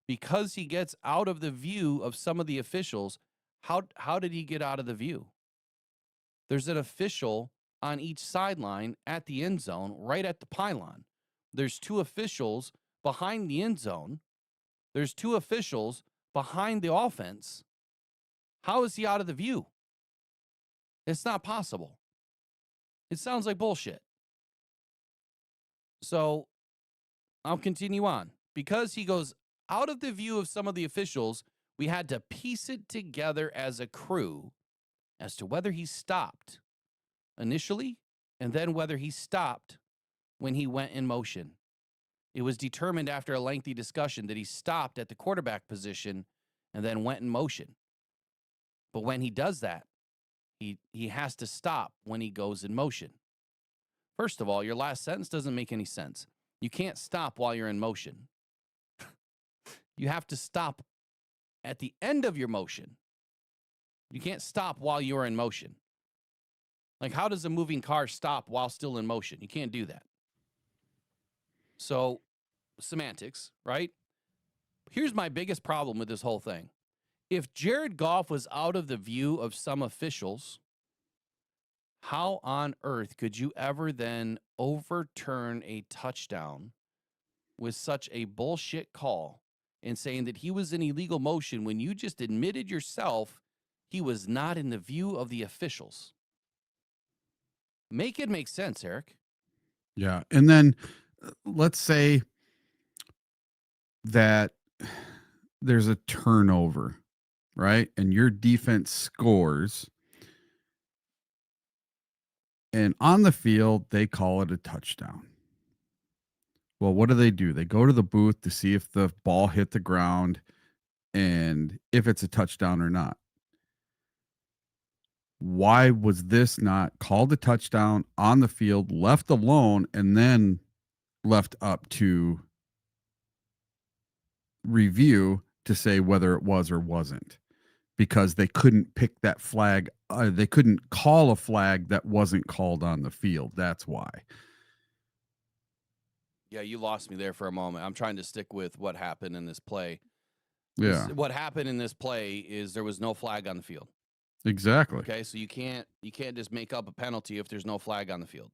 Because he gets out of the view of some of the officials, how did he get out of the view? There's an official on each sideline at the end zone, right at the pylon. There's 2 officials behind the end zone. There's 2 officials behind the offense. How is he out of the view? It's not possible. It sounds like bullshit. So I'll continue on. Because he goes out of the view of some of the officials, we had to piece it together as a crew as to whether he stopped initially and then whether he stopped when he went in motion. It was determined after a lengthy discussion that he stopped at the quarterback position and then went in motion. But when he does that, he has to stop when he goes in motion. First of all, your last sentence doesn't make any sense. You can't stop while you're in motion. You have to stop at the end of your motion. You can't stop while you're in motion. Like, how does a moving car stop while still in motion? You can't do that. So, semantics, right? Here's my biggest problem with this whole thing. If Jared Goff was out of the view of some officials, how on earth could you ever then overturn a touchdown with such a bullshit call and saying that he was in illegal motion when you just admitted yourself he was not in the view of the officials? Make it make sense, Eric. Yeah. And then let's say that there's a turnover, right? And your defense scores. And on the field, they call it a touchdown. Well, what do? They go to the booth to see if the ball hit the ground and if it's a touchdown or not. Why was this not called a touchdown on the field, left alone, and then left up to review to say whether it was or wasn't? Because they couldn't pick that flag. They couldn't call a flag that wasn't called on the field. That's why. Yeah, you lost me there for a moment. I'm trying to stick with what happened in this play. Yeah. What happened in this play is there was no flag on the field. Exactly. Okay, so you can't just make up a penalty if there's no flag on the field.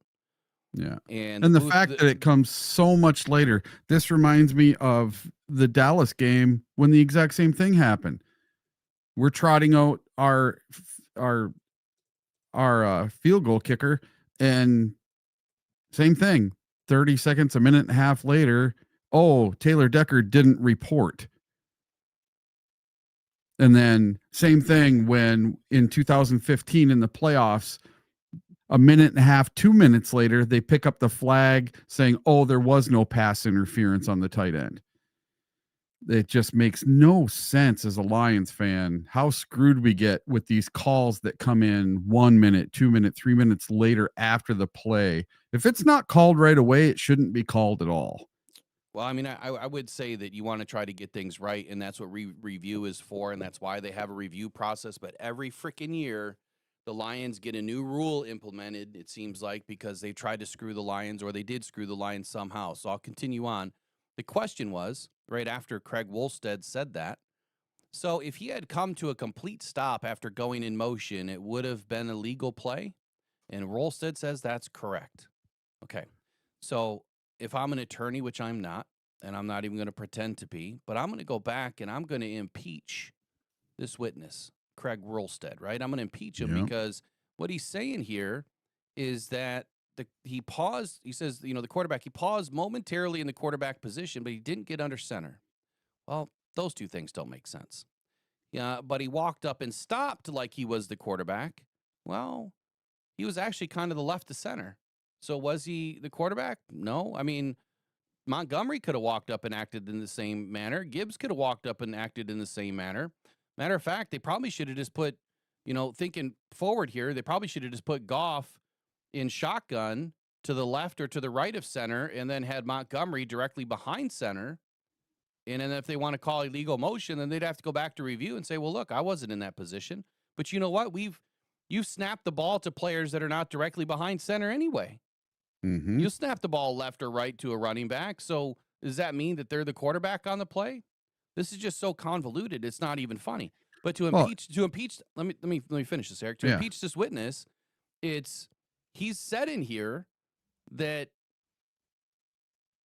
Yeah. And the fact that it comes so much later. This reminds me of the Dallas game when the exact same thing happened. We're trotting out our field goal kicker, and same thing. 30 seconds, a minute and a half later, Taylor Decker didn't report. And then same thing when in 2015 in the playoffs, a minute and a half, 2 minutes later, they pick up the flag saying, there was no pass interference on the tight end. It just makes no sense as a Lions fan how screwed we get with these calls that come in 1 minute, 2 minutes, 3 minutes later after the play. If it's not called right away, it shouldn't be called at all. Well, I mean, I would say that you want to try to get things right, and that's what review is for, and that's why they have a review process. But every freaking year, the Lions get a new rule implemented, it seems like, because they tried to screw the Lions, or they did screw the Lions somehow. So I'll continue on. The question was, right after Craig Wrolstad said that, so if he had come to a complete stop after going in motion, it would have been a legal play? And Wrolstad says that's correct. Okay, so if I'm an attorney, which I'm not, and I'm not even going to pretend to be, but I'm going to go back and I'm going to impeach this witness, Craig Wrolstad, right? I'm going to impeach him because what he's saying here is that he paused. He says, the quarterback, he paused momentarily in the quarterback position, but he didn't get under center. Well, those two things don't make sense. Yeah, but he walked up and stopped like he was the quarterback. Well, he was actually kind of the left to center. So was he the quarterback? No. I mean, Montgomery could have walked up and acted in the same manner. Gibbs could have walked up and acted in the same manner. Matter of fact, they probably should have just put, thinking forward here, they probably should have just put Goff in shotgun to the left or to the right of center and then had Montgomery directly behind center. And then if they want to call illegal motion, then they'd have to go back to review and say, well, look, I wasn't in that position. But you know what? You've snapped the ball to players that are not directly behind center anyway. Mm-hmm. You snap the ball left or right to a running back. So does that mean that they're the quarterback on the play? This is just so convoluted. It's not even funny. But to impeach, let me finish this, Eric. To impeach this witness, he's said in here that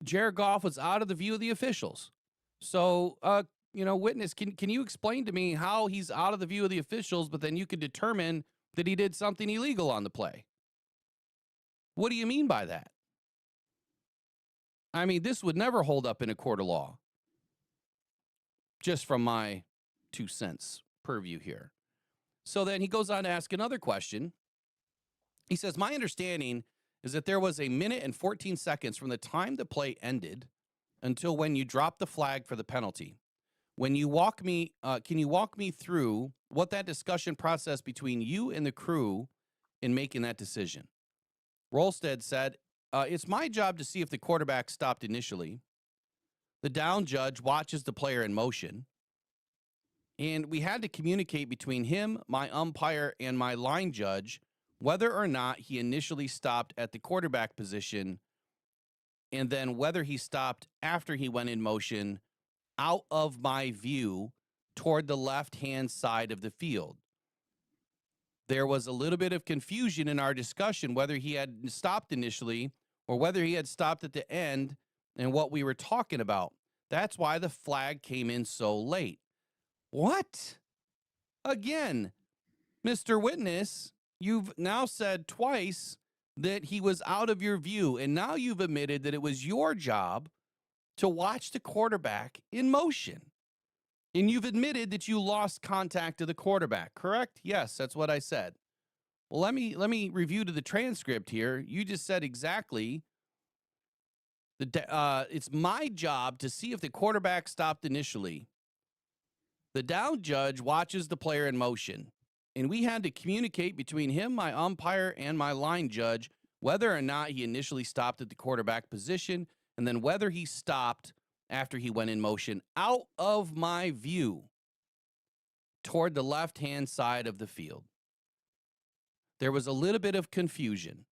Jared Goff was out of the view of the officials. So, witness, can you explain to me how he's out of the view of the officials, but then you could determine that he did something illegal on the play? What do you mean by that? I mean, this would never hold up in a court of law. Just from my 2 cents purview here. So then he goes on to ask another question. He says, my understanding is that there was a minute and 14 seconds from the time the play ended until when you dropped the flag for the penalty. When you can you walk me through what that discussion process between you and the crew in making that decision? Wrolstad said, it's my job to see if the quarterback stopped initially. The down judge watches the player in motion. And we had to communicate between him, my umpire, and my line judge whether or not he initially stopped at the quarterback position and then whether he stopped after he went in motion out of my view toward the left-hand side of the field. There was a little bit of confusion in our discussion whether he had stopped initially or whether he had stopped at the end and what we were talking about. That's why the flag came in so late. What? Again, Mr. Witness, you've now said twice that he was out of your view, and now you've admitted that it was your job to watch the quarterback in motion. And you've admitted that you lost contact of the quarterback, correct? Yes, that's what I said. Well, let me review to the transcript here. You just said exactly it's my job to see if the quarterback stopped initially. The down judge watches the player in motion, and we had to communicate between him, my umpire, and my line judge whether or not he initially stopped at the quarterback position and then whether he stopped after he went in motion out of my view toward the left-hand side of the field. There was a little bit of confusion.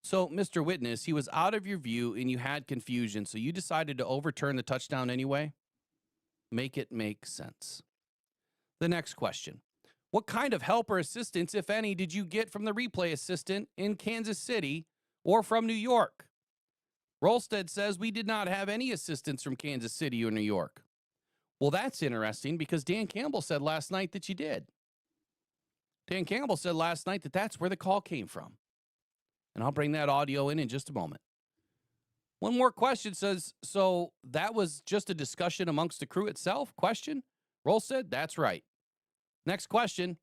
So, Mr. Witness, he was out of your view and you had confusion, so you decided to overturn the touchdown anyway? Make it make sense. The next question. What kind of help or assistance, if any, did you get from the replay assistant in Kansas City or from New York? Wrolstad says we did not have any assistance from Kansas City or New York. Well, that's interesting because Dan Campbell said last night that you did. Dan Campbell said last night that that's where the call came from. And I'll bring that audio in just a moment. One more question says, so that was just a discussion amongst the crew itself? Question. Wrolstad, that's right. Next question.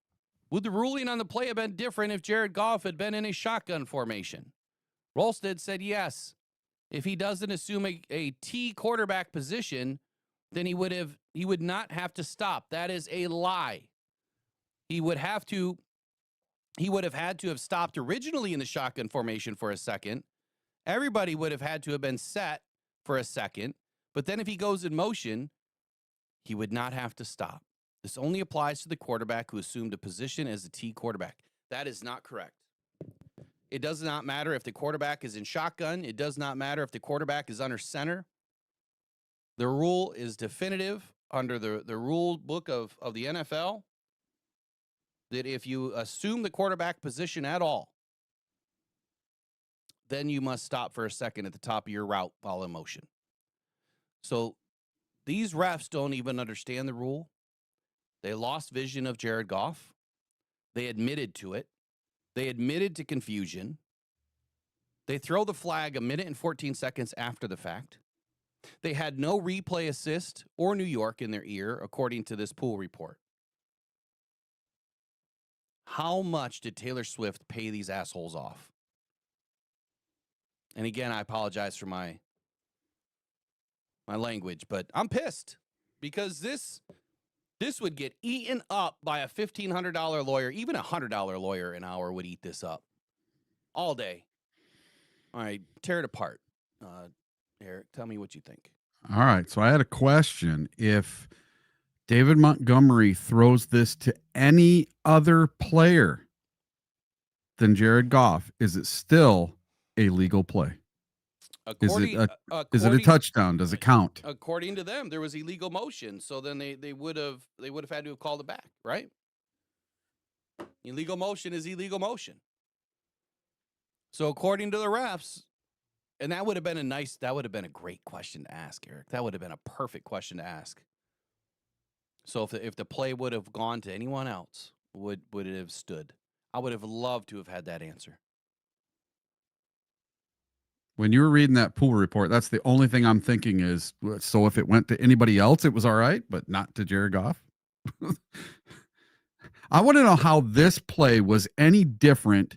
Would the ruling on the play have been different if Jared Goff had been in a shotgun formation? Wrolstad said yes. If he doesn't assume a T quarterback position, then he would not have to stop. That is a lie. He would have had to have stopped originally in the shotgun formation for a second. Everybody would have had to have been set for a second. But then if he goes in motion, he would not have to stop. This only applies to the quarterback who assumed a position as a T quarterback. That is not correct. It does not matter if the quarterback is in shotgun. It does not matter if the quarterback is under center. The rule is definitive under the rule book of the NFL that if you assume the quarterback position at all, then you must stop for a second at the top of your route while in motion. So these refs don't even understand the rule. They lost vision of Jared Goff. They admitted to it. They admitted to confusion. They throw the flag a minute and 14 seconds after the fact. They had no replay assist or New York in their ear, according to this pool report. How much did Taylor Swift pay these assholes off? And again, I apologize for my language, but I'm pissed because this would get eaten up by a $1,500 lawyer. Even a $100 lawyer an hour would eat this up all day. All right, tear it apart. Eric, tell me what you think. All right. So I had a question. If David Montgomery throws this to any other player than Jared Goff, is it still a legal play? Is it a touchdown? Does it count? According to them, there was illegal motion. So then they would have had to have called it back, right? Illegal motion is illegal motion. So according to the refs, and that would have been a great question to ask, Eric. That would have been a perfect question to ask. So if the play would have gone to anyone else, would it have stood? I would have loved to have had that answer. When you were reading that pool report, that's the only thing I'm thinking is, so if it went to anybody else, it was all right, but not to Jared Goff. I want to know how this play was any different.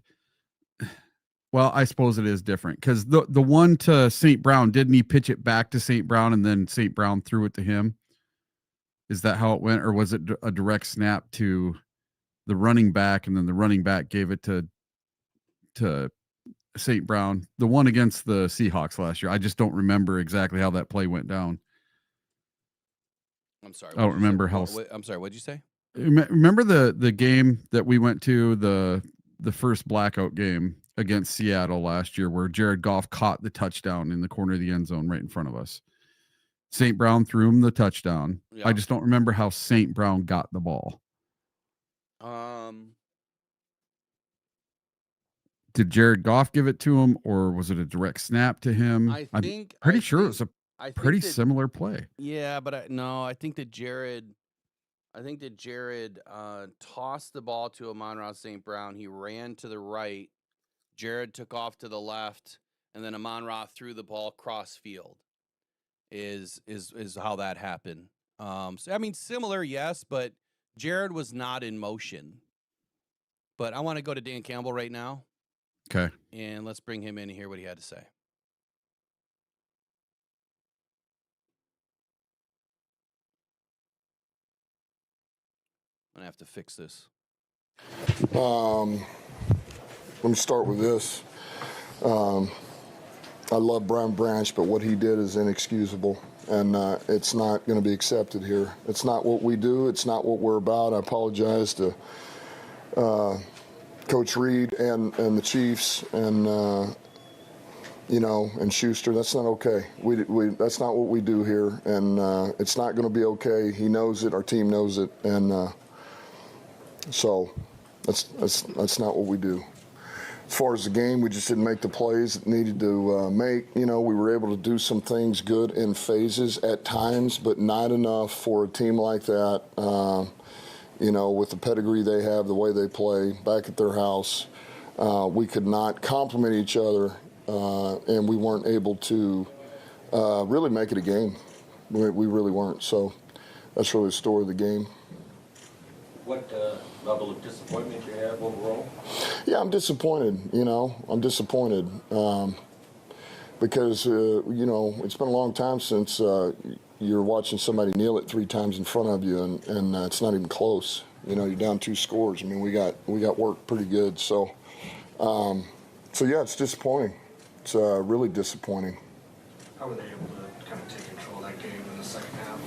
Well, I suppose it is different because the one to St. Brown, didn't he pitch it back to St. Brown and then St. Brown threw it to him? Is that how it went? Or was it a direct snap to the running back and then the running back gave it to St. Brown? The one against the Seahawks last year. I just don't remember exactly how that play went down. I'm sorry. I don't remember how. I'm sorry. What'd you say? Remember the game that we went to, the first blackout game against Seattle last year where Jared Goff caught the touchdown in the corner of the end zone right in front of us. St. Brown threw him the touchdown. Yeah. I just don't remember how St. Brown got the ball. Did Jared Goff give it to him, or was it a direct snap to him? I'm pretty sure it was a pretty similar play. Yeah, but I think that Jared tossed the ball to Amon-Ra St. Brown. He ran to the right. Jared took off to the left, and then Amon-Ra threw the ball cross field. Is how that happened. So I mean, similar, yes, but Jared was not in motion. But I want to go to Dan Campbell right now. Okay. And let's bring him in and hear what he had to say. I'm going to have to fix this. Let me start with this. I love Brian Branch, but what he did is inexcusable, and it's not going to be accepted here. It's not what we do. It's not what we're about. I apologize to Coach Reed and the Chiefs and and Schuster. That's not okay. That's not what we do here, and it's not going to be okay. He knows it. Our team knows it, and so that's not what we do. As far as the game, we just didn't make the plays that needed to make. We were able to do some things good in phases at times, but not enough for a team like that. With the pedigree they have, the way they play back at their house, we could not complement each other, and we weren't able to really make it a game. We really weren't. So that's really the story of the game. What level of disappointment you have overall? Yeah, I'm disappointed. I'm disappointed because it's been a long time since you're watching somebody kneel it 3 times in front of you, and it's not even close. You're down 2 scores. I mean, we got worked pretty good. So yeah, it's disappointing. It's really disappointing. How were they able to kind of take control of that game in the second half?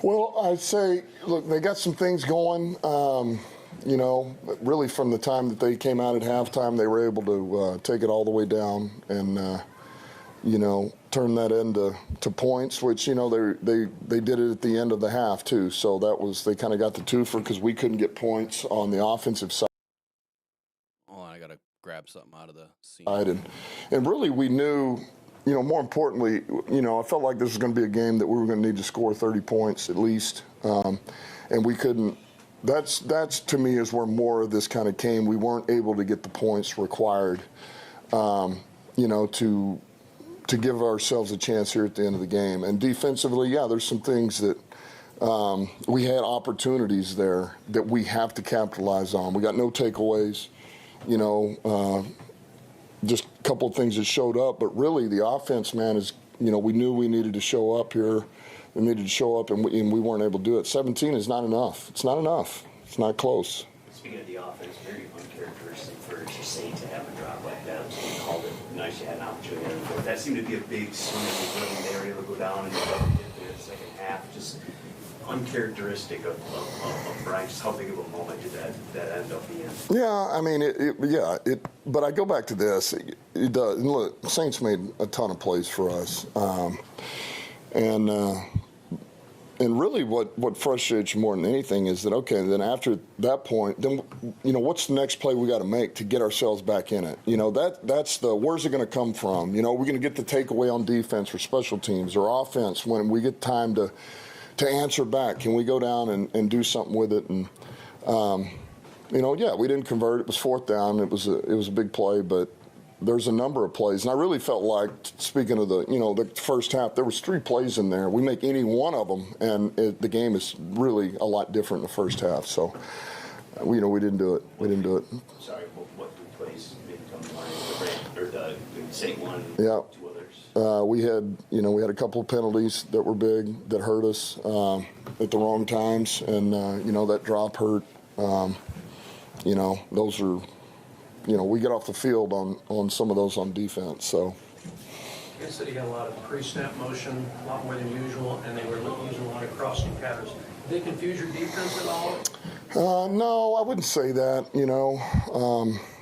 Well, I'd say, look, they got some things going. Really from the time that they came out at halftime, they were able to take it all the way down and, turn that into points, which, they did it at the end of the half, too. So they kind of got the twofer because we couldn't get points on the offensive side. Oh, I got to grab something out of the scene. And really we knew, more importantly, I felt like this was going to be a game that we were going to need to score 30 points at least. And we couldn't That's to me is where more of this kind of came. We weren't able to get the points required, to give ourselves a chance here at the end of the game. And defensively, yeah, there's some things that we had opportunities there that we have to capitalize on. We got no takeaways, just a couple of things that showed up. But really, the offense, man, is, we knew we needed to show up here. We needed to show up, and we weren't able to do it. 17 is not enough. It's not enough. It's not close. Speaking of the offense, very uncharacteristic for Saint to have a drop like that. So you called it nice. You had an opportunity. But that seemed to be a big swing in the area to go down and double dip there in the second half. Just uncharacteristic of Brian. Just how big of a moment did that end up being? Yeah, I mean, but I go back to this. It does. Look, Saints made a ton of plays for us, and really what frustrates you more than anything is that, okay, then after that point, then, what's the next play we got to make to get ourselves back in it? That's where's it going to come from? We're going to get the takeaway on defense or special teams or offense when we get time to answer back. Can we go down and do something with it? And, yeah, we didn't convert. It was fourth down. It was a big play, but there's a number of plays. And I really felt like, speaking of the first half, there was 3 plays in there. We make any one of them, and the game is really a lot different in the first half. So, we didn't do it. We didn't do it. Sorry, what 3 plays maybe come to mind? Or the Saint one, yeah. 2 others? We had a couple of penalties that were big that hurt us at the wrong times, and that drop hurt. Those are. We get off the field on some of those on defense. So. You guys said you got a lot of pre-snap motion, a lot more than usual, and they were using a lot of crossing patterns. Did they confuse your defense at all? No, I wouldn't say that.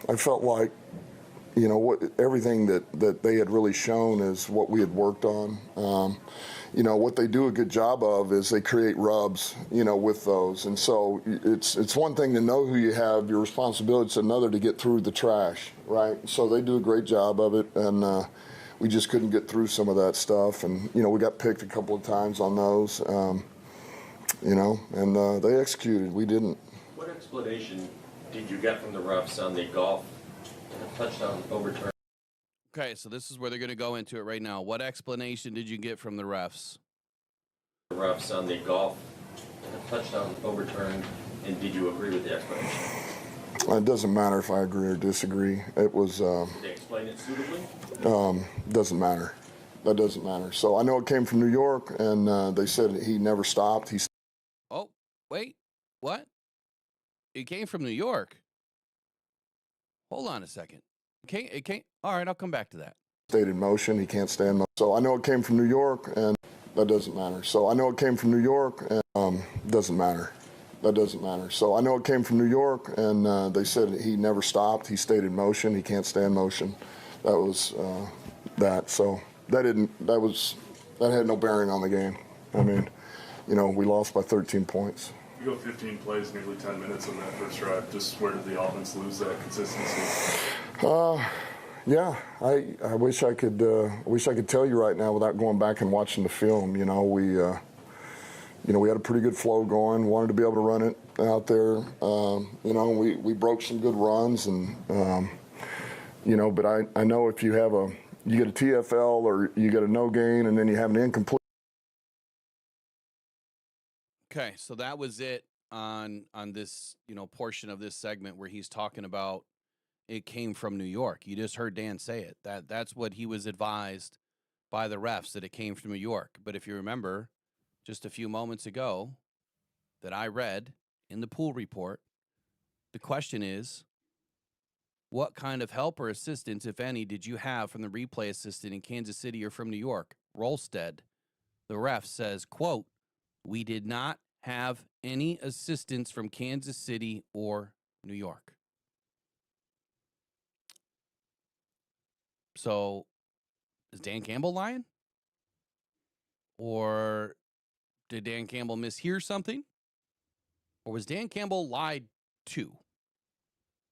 I felt like, everything that they had really shown is what we had worked on. What they do a good job of is they create rubs, with those. And so it's one thing to know who you have, your responsibility. It's another to get through the trash, right? So they do a great job of it, and we just couldn't get through some of that stuff. And, we got picked a couple of times on those, and they executed. We didn't. What explanation did you get from the refs on the Goff touchdown overturn? Okay, so this is where they're going to go into it right now. What explanation did you get from the refs? The refs on the Goff touchdown overturned, and did you agree with the explanation? It doesn't matter if I agree or disagree. It was. Did they explain it suitably? Doesn't matter. That doesn't matter. So I know it came from New York, and they said he never stopped. Oh, wait, what? It came from New York. Hold on a second. It came. All right, I'll come back to that. Stayed in motion. He can't stand. So I know it came from New York, and that doesn't matter. So I know it came from New York, and doesn't matter. That doesn't matter. So I know it came from New York, and they said he never stopped. He stayed in motion. He can't stand motion. That was that. So that had no bearing on the game. I mean, we lost by 13 points. You go 15 plays, nearly 10 minutes on that first drive. Just where did the offense lose that consistency? Yeah, I wish I could tell you right now without going back and watching the film. We had a pretty good flow going. Wanted to be able to run it out there. We broke some good runs, and but I know if you get a TFL or you get a no gain and then you have an incomplete. Okay, so that was it on this portion of this segment where he's talking about it came from New York. You just heard Dan say it. That's what he was advised by the refs, that it came from New York. But if you remember, just a few moments ago that I read in the pool report, the question is, what kind of help or assistance, if any, did you have from the replay assistant in Kansas City or from New York? Wrolstad, the ref, says, quote, "We did not have any assistance from Kansas City or New York." So is Dan Campbell lying? Or did Dan Campbell mishear something? Or was Dan Campbell lied to?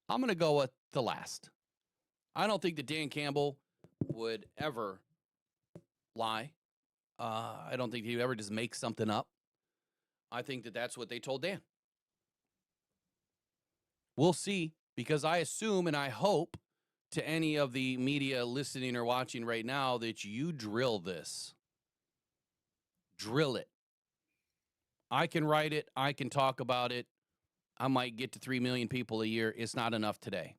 I'm going to go with the last. I don't think that Dan Campbell would ever lie. I don't think he would ever just make something up. I think that that's what they told Dan. We'll see, because I assume and I hope to any of the media listening or watching right now that you drill this. Drill it. I can write it. I can talk about it. I might get to 3 million people a year. It's not enough today.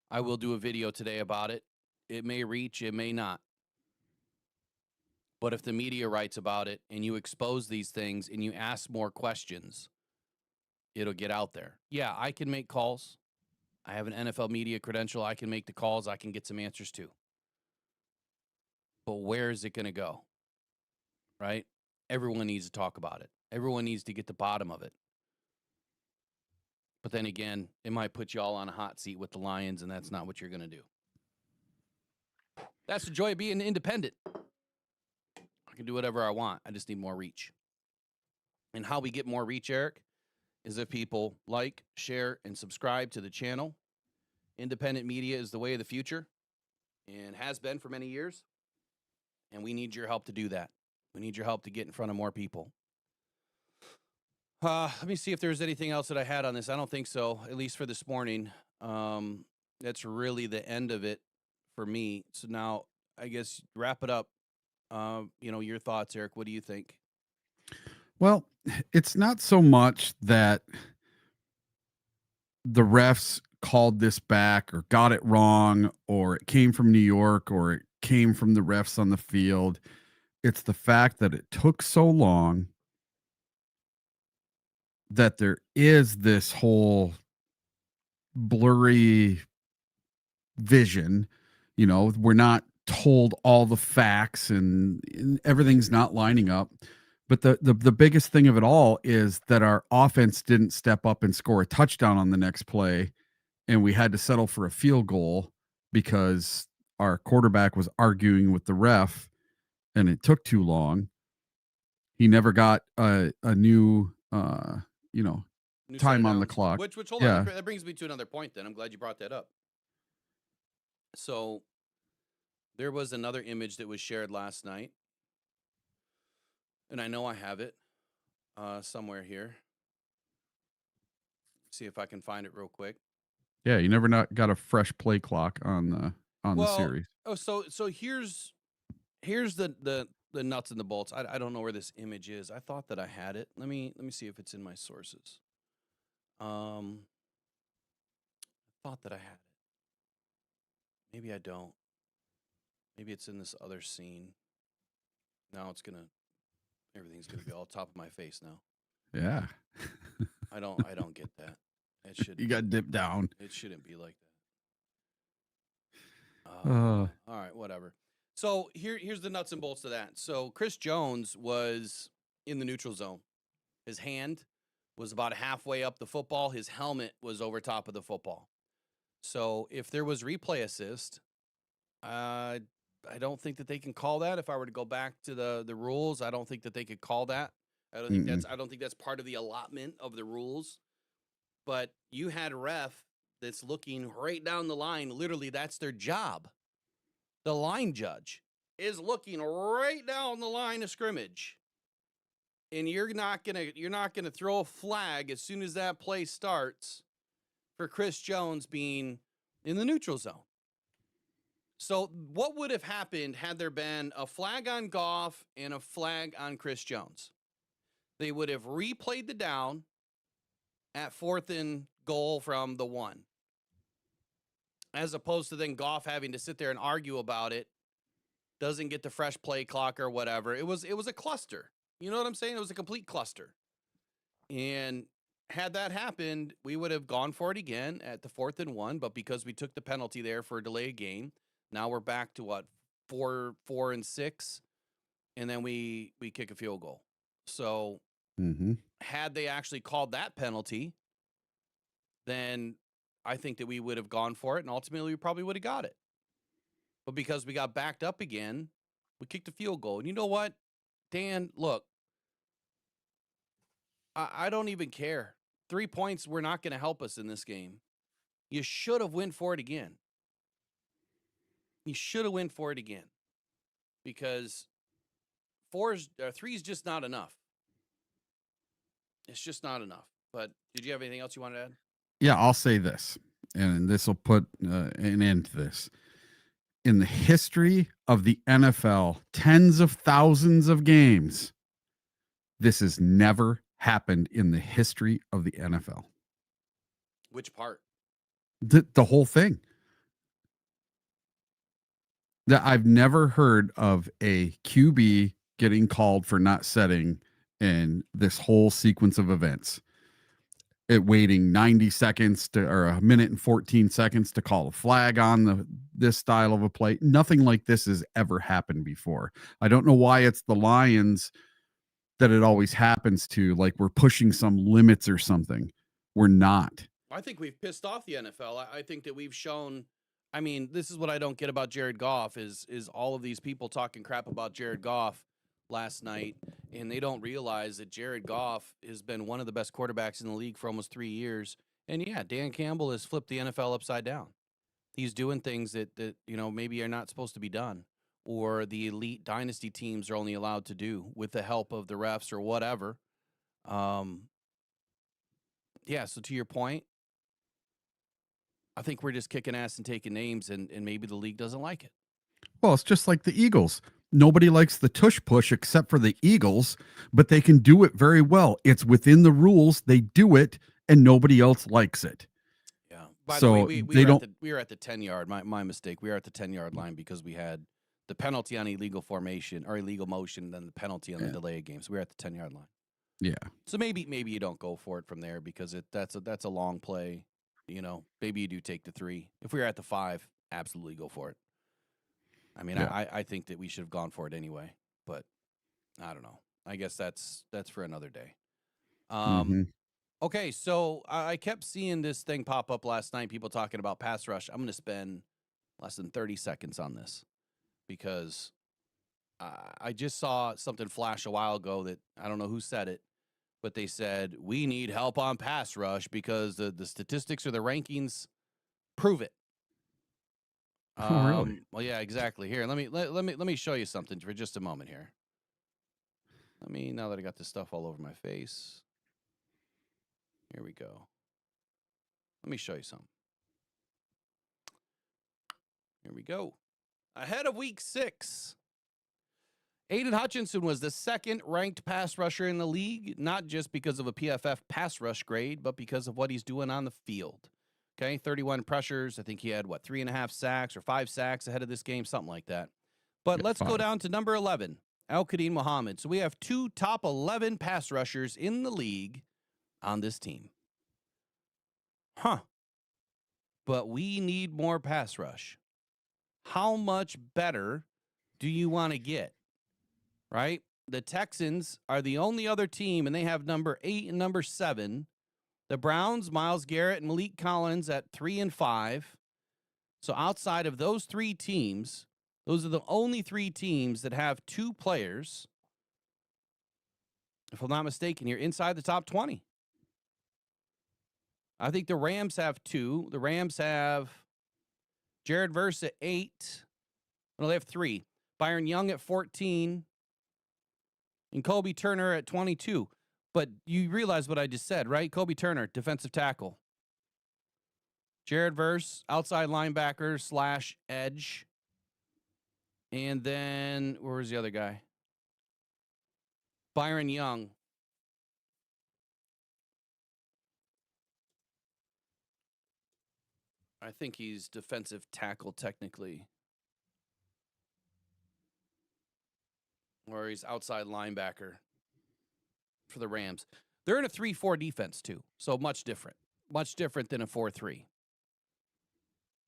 I will do a video today about it. It may reach, it may not. But if the media writes about it and you expose these things and you ask more questions, it'll get out there. Yeah, I can make calls. I have an NFL media credential. I can make the calls. I can get some answers too. But where is it going to go? Right? Everyone needs to talk about it. Everyone needs to get the bottom of it. But then again, it might put you all on a hot seat with the Lions, and that's not what you're going to do. That's the joy of being independent. I can do whatever I want. I just need more reach. And how we get more reach, Eric, is if people like, share, and subscribe to the channel. Independent media is the way of the future and has been for many years. And we need your help to do that. We need your help to get in front of more people. Let me see if there's anything else that I had on this. I don't think so, at least for this morning. That's really the end of it for me. So now, I guess, wrap it up. Your thoughts, Eric. What do you think? Well, it's not so much that the refs called this back or got it wrong, or it came from New York, or it came from the refs on the field. It's the fact that it took so long, that there is this whole blurry vision. We're not told all the facts, and everything's not lining up. But the biggest thing of it all is that our offense didn't step up and score a touchdown on the next play, and we had to settle for a field goal because our quarterback was arguing with the ref, and it took too long. He never got a new New set time of on the downs. clock. Which hold Yeah. on, that brings me to another point then. I'm glad you brought that up. So there was another image that was shared last night, and I know I have it somewhere here. See if I can find it real quick. Yeah, you never got a fresh play clock on the series. Oh, so here's the nuts and the bolts. I don't know where this image is. I thought that I had it. Let me see if it's in my sources. I thought that I had it. Maybe I don't. Maybe it's in this other scene. Now everything's gonna be all top of my face now. Yeah. I don't get that. It should. You got dipped down. It shouldn't be like that. Uh. All right, whatever. So here's the nuts and bolts of that. So Chris Jones was in the neutral zone. His hand was about halfway up the football. His helmet was over top of the football. So if there was replay assist, I don't think that they can call that. If I were to go back to the rules, I don't think that they could call that. I don't think that's part of the allotment of the rules. But you had a ref that's looking right down the line. Literally, that's their job. The line judge is looking right down the line of scrimmage. And you're not gonna throw a flag as soon as that play starts for Chris Jones being in the neutral zone. So what would have happened had there been a flag on Goff and a flag on Chris Jones? They would have replayed the down at 4th and goal from the 1. As opposed to then Goff having to sit there and argue about it, doesn't get the fresh play clock or whatever. It was a cluster. You know what I'm saying? It was a complete cluster. And had that happened, we would have gone for it again at the 4th and 1, but because we took the penalty there for a delayed game, now we're back to what, 4 and 6, and then we kick a field goal. So had they actually called that penalty, then I think that we would have gone for it, and ultimately we probably would have got it. But because we got backed up again, we kicked a field goal. And you know what, Dan, look, I don't even care. 3 points were not going to help us in this game. You should have went for it again. You should have went for it again. Because 3 is just not enough. It's just not enough. But did you have anything else you wanted to add? Yeah, I'll say this, and this will put an end to this. In the history of the NFL, tens of thousands of games, this has never happened in the history of the NFL. Which part? The whole thing. That I've never heard of a QB getting called for not setting in this whole sequence of events. It waiting 90 seconds to, or a minute and 14 seconds to call a flag on this style of a play. Nothing like this has ever happened before. I don't know why it's the Lions that it always happens to, like we're pushing some limits or something. We're not. I think we've pissed off the NFL. I think that we've shown. I mean, this is what I don't get about Jared Goff is all of these people talking crap about Jared Goff last night, and they don't realize that Jared Goff has been one of the best quarterbacks in the league for almost 3 years. And yeah, Dan Campbell has flipped the NFL upside down. He's doing things that maybe are not supposed to be done, or the elite dynasty teams are only allowed to do with the help of the refs or whatever. Yeah, so to your point, I think we're just kicking ass and taking names, and maybe the league doesn't like it. Well, it's just like the Eagles. Nobody likes the tush push except for the Eagles, but they can do it very well. It's within the rules. They do it, and nobody else likes it. Yeah. By So the way, they don't. we were at the 10-yard. My mistake. We were at the 10-yard line because we had the penalty on illegal formation or illegal motion, then the penalty on the delay game. So we were at the 10-yard line. Yeah. So maybe you don't go for it from there because that's a long play. Maybe you do take the 3. If we were at the 5, absolutely go for it. I mean, Yeah. I think that we should have gone for it anyway, but I don't know. I guess that's for another day. Mhm. Okay, so I kept seeing this thing pop up last night, people talking about pass rush. I'm going to spend less than 30 seconds on this because I just saw something flash a while ago that I don't know who said it, but they said, we need help on pass rush because the statistics or the rankings prove it. Oh, really? Well, yeah, exactly. Here, let me show you something for just a moment here. Now that I got this stuff all over my face. Here we go. Let me show you something. Here we go. Ahead of week 6. Aiden Hutchinson was the second ranked pass rusher in the league, not just because of a PFF pass rush grade, but because of what he's doing on the field. Okay, 31 pressures. I think he had, 3.5 sacks or 5 sacks ahead of this game, something like that. But let's go down to number 11, Al-Qadim Muhammad. So we have 2 top 11 pass rushers in the league on this team. But we need more pass rush. How much better do you want to get? Right? The Texans are the only other team, and they have number 8 and number 7. The Browns, Myles Garrett and Malik Collins at 3 and 5. So outside of those 3 teams, those are the only 3 teams that have 2 players, if I'm not mistaken, you're inside the top 20. I think the Rams have 2. The Rams have Jared Verse at 8. No, they have 3. Byron Young at 14. And Kobe Turner at 22. But you realize what I just said, right? Kobe Turner, defensive tackle. Jared Verse, outside linebacker / edge. And then, where was the other guy? Byron Young. I think he's defensive tackle technically. Or he's outside linebacker for the Rams. They're in a 3-4 defense too, so much different than a 4-3.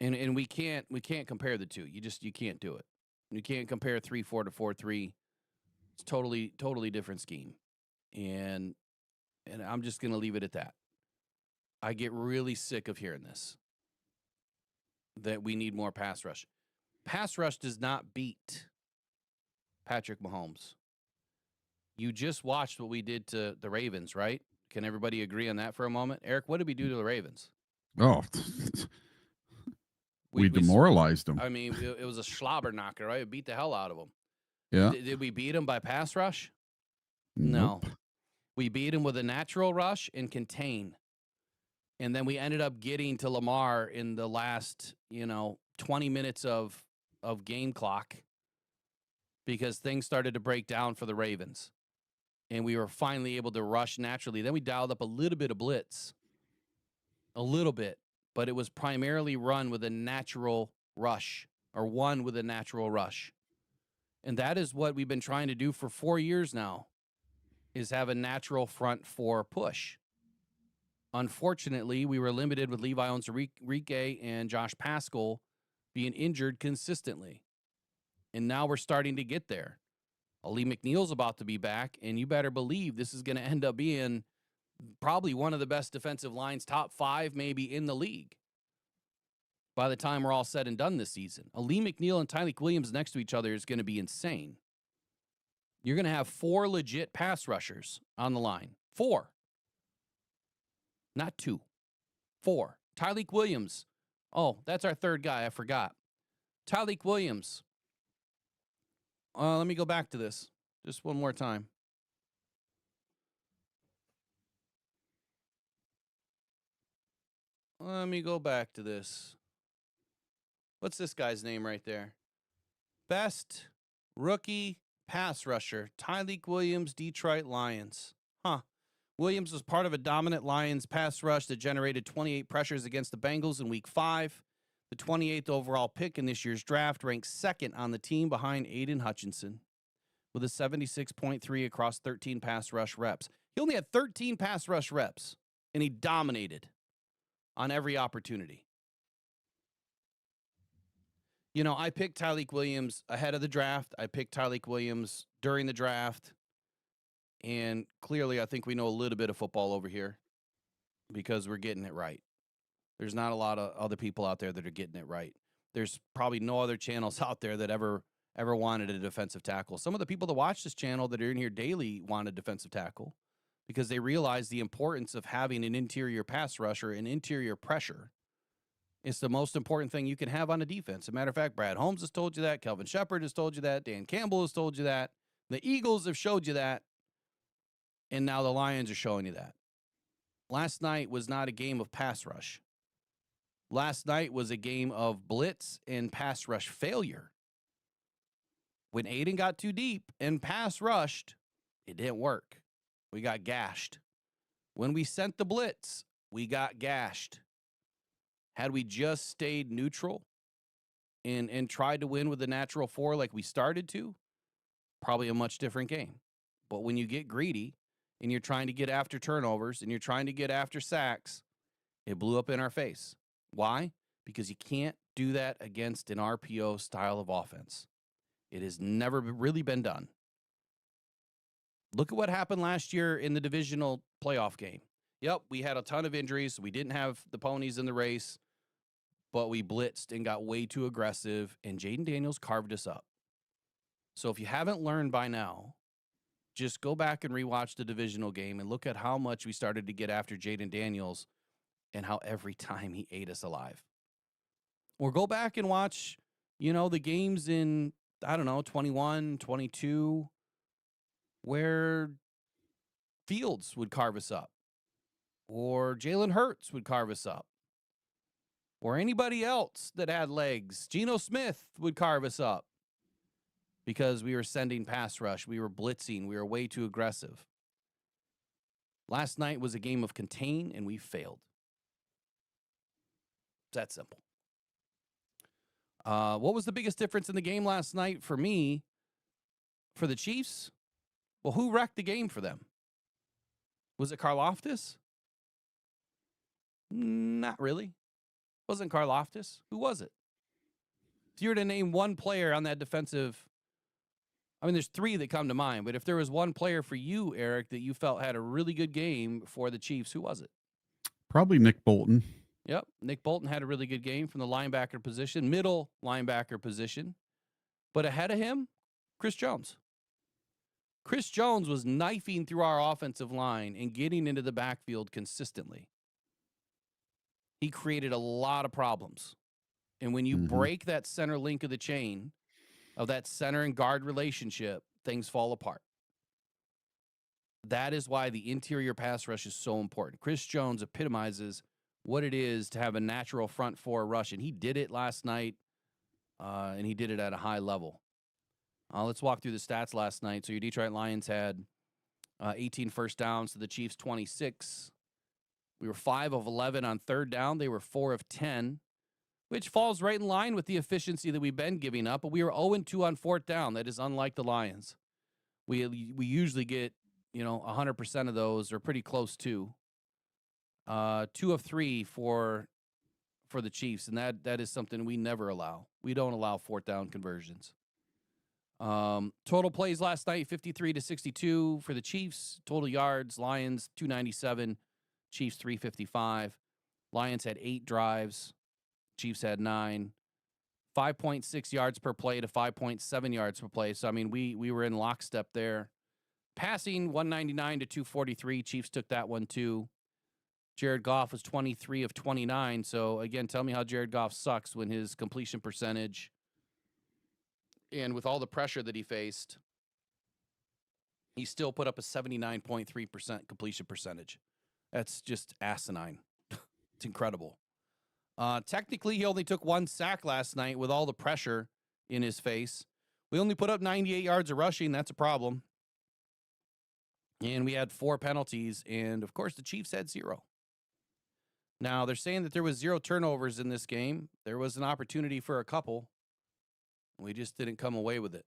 And we can't compare the two. You can't do it. You can't compare 3-4 to 4-3. It's totally different scheme. And I'm just going to leave it at that. I get really sick of hearing this. That we need more pass rush. Pass rush does not beat Patrick Mahomes. You just watched what we did to the Ravens, right? Can everybody agree on that for a moment? Eric, what did we do to the Ravens? Oh, we demoralized them. I mean, it was a slobber knocker, right? It beat the hell out of them. Yeah. Did we beat them by pass rush? Nope. No. We beat them with a natural rush and contain. And then we ended up getting to Lamar in the last, 20 minutes of game clock because things started to break down for the Ravens. And we were finally able to rush naturally. Then we dialed up a little bit of blitz. A little bit. But it was primarily run with a natural rush, or one with a natural rush. And that is what we've been trying to do for 4 years now, is have a natural front four push. Unfortunately, we were limited with Levi Onwuzurike and Josh Paschal being injured consistently. And now we're starting to get there. Ali McNeil's about to be back, and you better believe this is going to end up being probably one of the best defensive lines, top 5 maybe in the league, by the time we're all said and done this season. Ali McNeil and Tyleik Williams next to each other is going to be insane. You're going to have 4 legit pass rushers on the line. 4. Not 2. 4. Tyleik Williams. Oh, that's our third guy. I forgot. Tyleik Williams. Let me go back to this just one more time. Let me go back to this. What's this guy's name right there? Best rookie pass rusher, Tyleik Williams, Detroit Lions. Huh. Williams was part of a dominant Lions pass rush that generated 28 pressures against the Bengals in Week 5. The 28th overall pick in this year's draft, ranked second on the team behind Aiden Hutchinson with a 76.3 across 13 pass rush reps. He only had 13 pass rush reps, and he dominated on every opportunity. I picked Tyleik Williams ahead of the draft. I picked Tyleik Williams during the draft. And clearly, I think we know a little bit of football over here because we're getting it right. There's not a lot of other people out there that are getting it right. There's probably no other channels out there that ever wanted a defensive tackle. Some of the people that watch this channel that are in here daily want a defensive tackle because they realize the importance of having an interior pass rusher and interior pressure. It's the most important thing you can have on a defense. As a matter of fact, Brad Holmes has told you that. Kelvin Shepard has told you that. Dan Campbell has told you that. The Eagles have showed you that. And now the Lions are showing you that. Last night was not a game of pass rush. Last night was a game of blitz and pass rush failure. When Aiden got too deep and pass rushed, it didn't work. We got gashed. When we sent the blitz, we got gashed. Had we just stayed neutral and tried to win with the natural 4 like we started to, probably a much different game. But when you get greedy and you're trying to get after turnovers and you're trying to get after sacks, it blew up in our face. Why? Because you can't do that against an RPO style of offense. It has never really been done. Look at what happened last year in the divisional playoff game. Yep, we had a ton of injuries. We didn't have the ponies in the race, but we blitzed and got way too aggressive, and Jaden Daniels carved us up. So if you haven't learned by now, just go back and rewatch the divisional game and look at how much we started to get after Jaden Daniels and how every time he ate us alive. Or go back and watch, the games in, 21, 22, where Fields would carve us up, or Jalen Hurts would carve us up, or anybody else that had legs. Geno Smith would carve us up because we were sending pass rush. We were blitzing. We were way too aggressive. Last night was a game of contain, and we failed. It's that simple. What was the biggest difference in the game last night for me, for the Chiefs? Well, who wrecked the game for them? Was it Karlaftis? Not really. Wasn't Karlaftis. Who was it? If you were to name one player on that defensive, there's 3 that come to mind, but if there was one player for you, Eric, that you felt had a really good game for the Chiefs, who was it? Probably Nick Bolton. Yep. Nick Bolton had a really good game from the linebacker position, middle linebacker position. But ahead of him, Chris Jones. Chris Jones was knifing through our offensive line and getting into the backfield consistently. He created a lot of problems. And when you break that center link of the chain, of that center and guard relationship, things fall apart. That is why the interior pass rush is so important. Chris Jones epitomizes what it is to have a natural front four rush. And he did it last night, and he did it at a high level. Let's walk through the stats last night. So your Detroit Lions had 18 first downs to the Chiefs 26. We were 5 of 11 on third down. They were 4 of 10, which falls right in line with the efficiency that we've been giving up. But we were 0-2 on fourth down. That is unlike the Lions. We usually get, 100% of those, or pretty close to. 2 of 3 for the Chiefs, and that is something we never allow. We don't allow fourth down conversions. Total plays last night, 53 to 62 for the Chiefs. Total yards, Lions 297, Chiefs 355. Lions had 8 drives, Chiefs had 9. 5.6 yards per play to 5.7 yards per play. So, I mean, we were in lockstep there. Passing 199 to 243. Chiefs took that one too. Jared Goff was 23 of 29. So, again, tell me how Jared Goff sucks when his completion percentage, and with all the pressure that he faced, he still put up a 79.3% completion percentage. That's just asinine. It's incredible. Technically, he only took 1 sack last night with all the pressure in his face. We only put up 98 yards of rushing. That's a problem. And we had 4 penalties. And, of course, the Chiefs had 0. Now, they're saying that there was 0 turnovers in this game. There was an opportunity for a couple. We just didn't come away with it.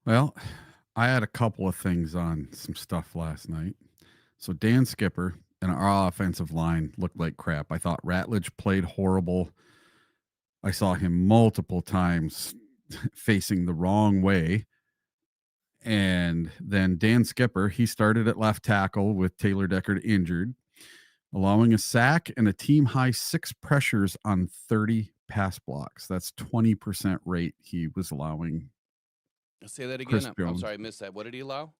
Well, I had a couple of things on some stuff last night. So Dan Skipper and our offensive line looked like crap. I thought Ratledge played horrible. I saw him multiple times facing the wrong way. And then Dan Skipper, he started at left tackle with Taylor Deckard injured, allowing a sack and a team-high 6 pressures on 30 pass blocks. That's 20% rate he was allowing. Say that Chris again. I'm Jones. sorry, I missed that. What did he allow?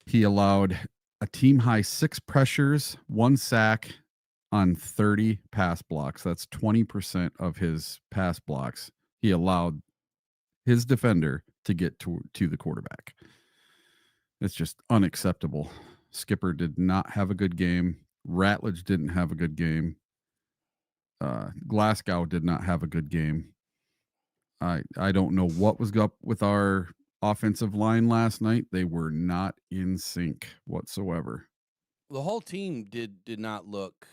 He allowed a team-high 6 pressures, 1 sack on 30 pass blocks. That's 20% of his pass blocks. He allowed his defender to get to the quarterback. It's just unacceptable. Skipper did not have a good game. Ratledge didn't have a good game. Glasgow did not have a good game. I don't know what was up with our offensive line last night. They were not in sync whatsoever. The whole team did not look.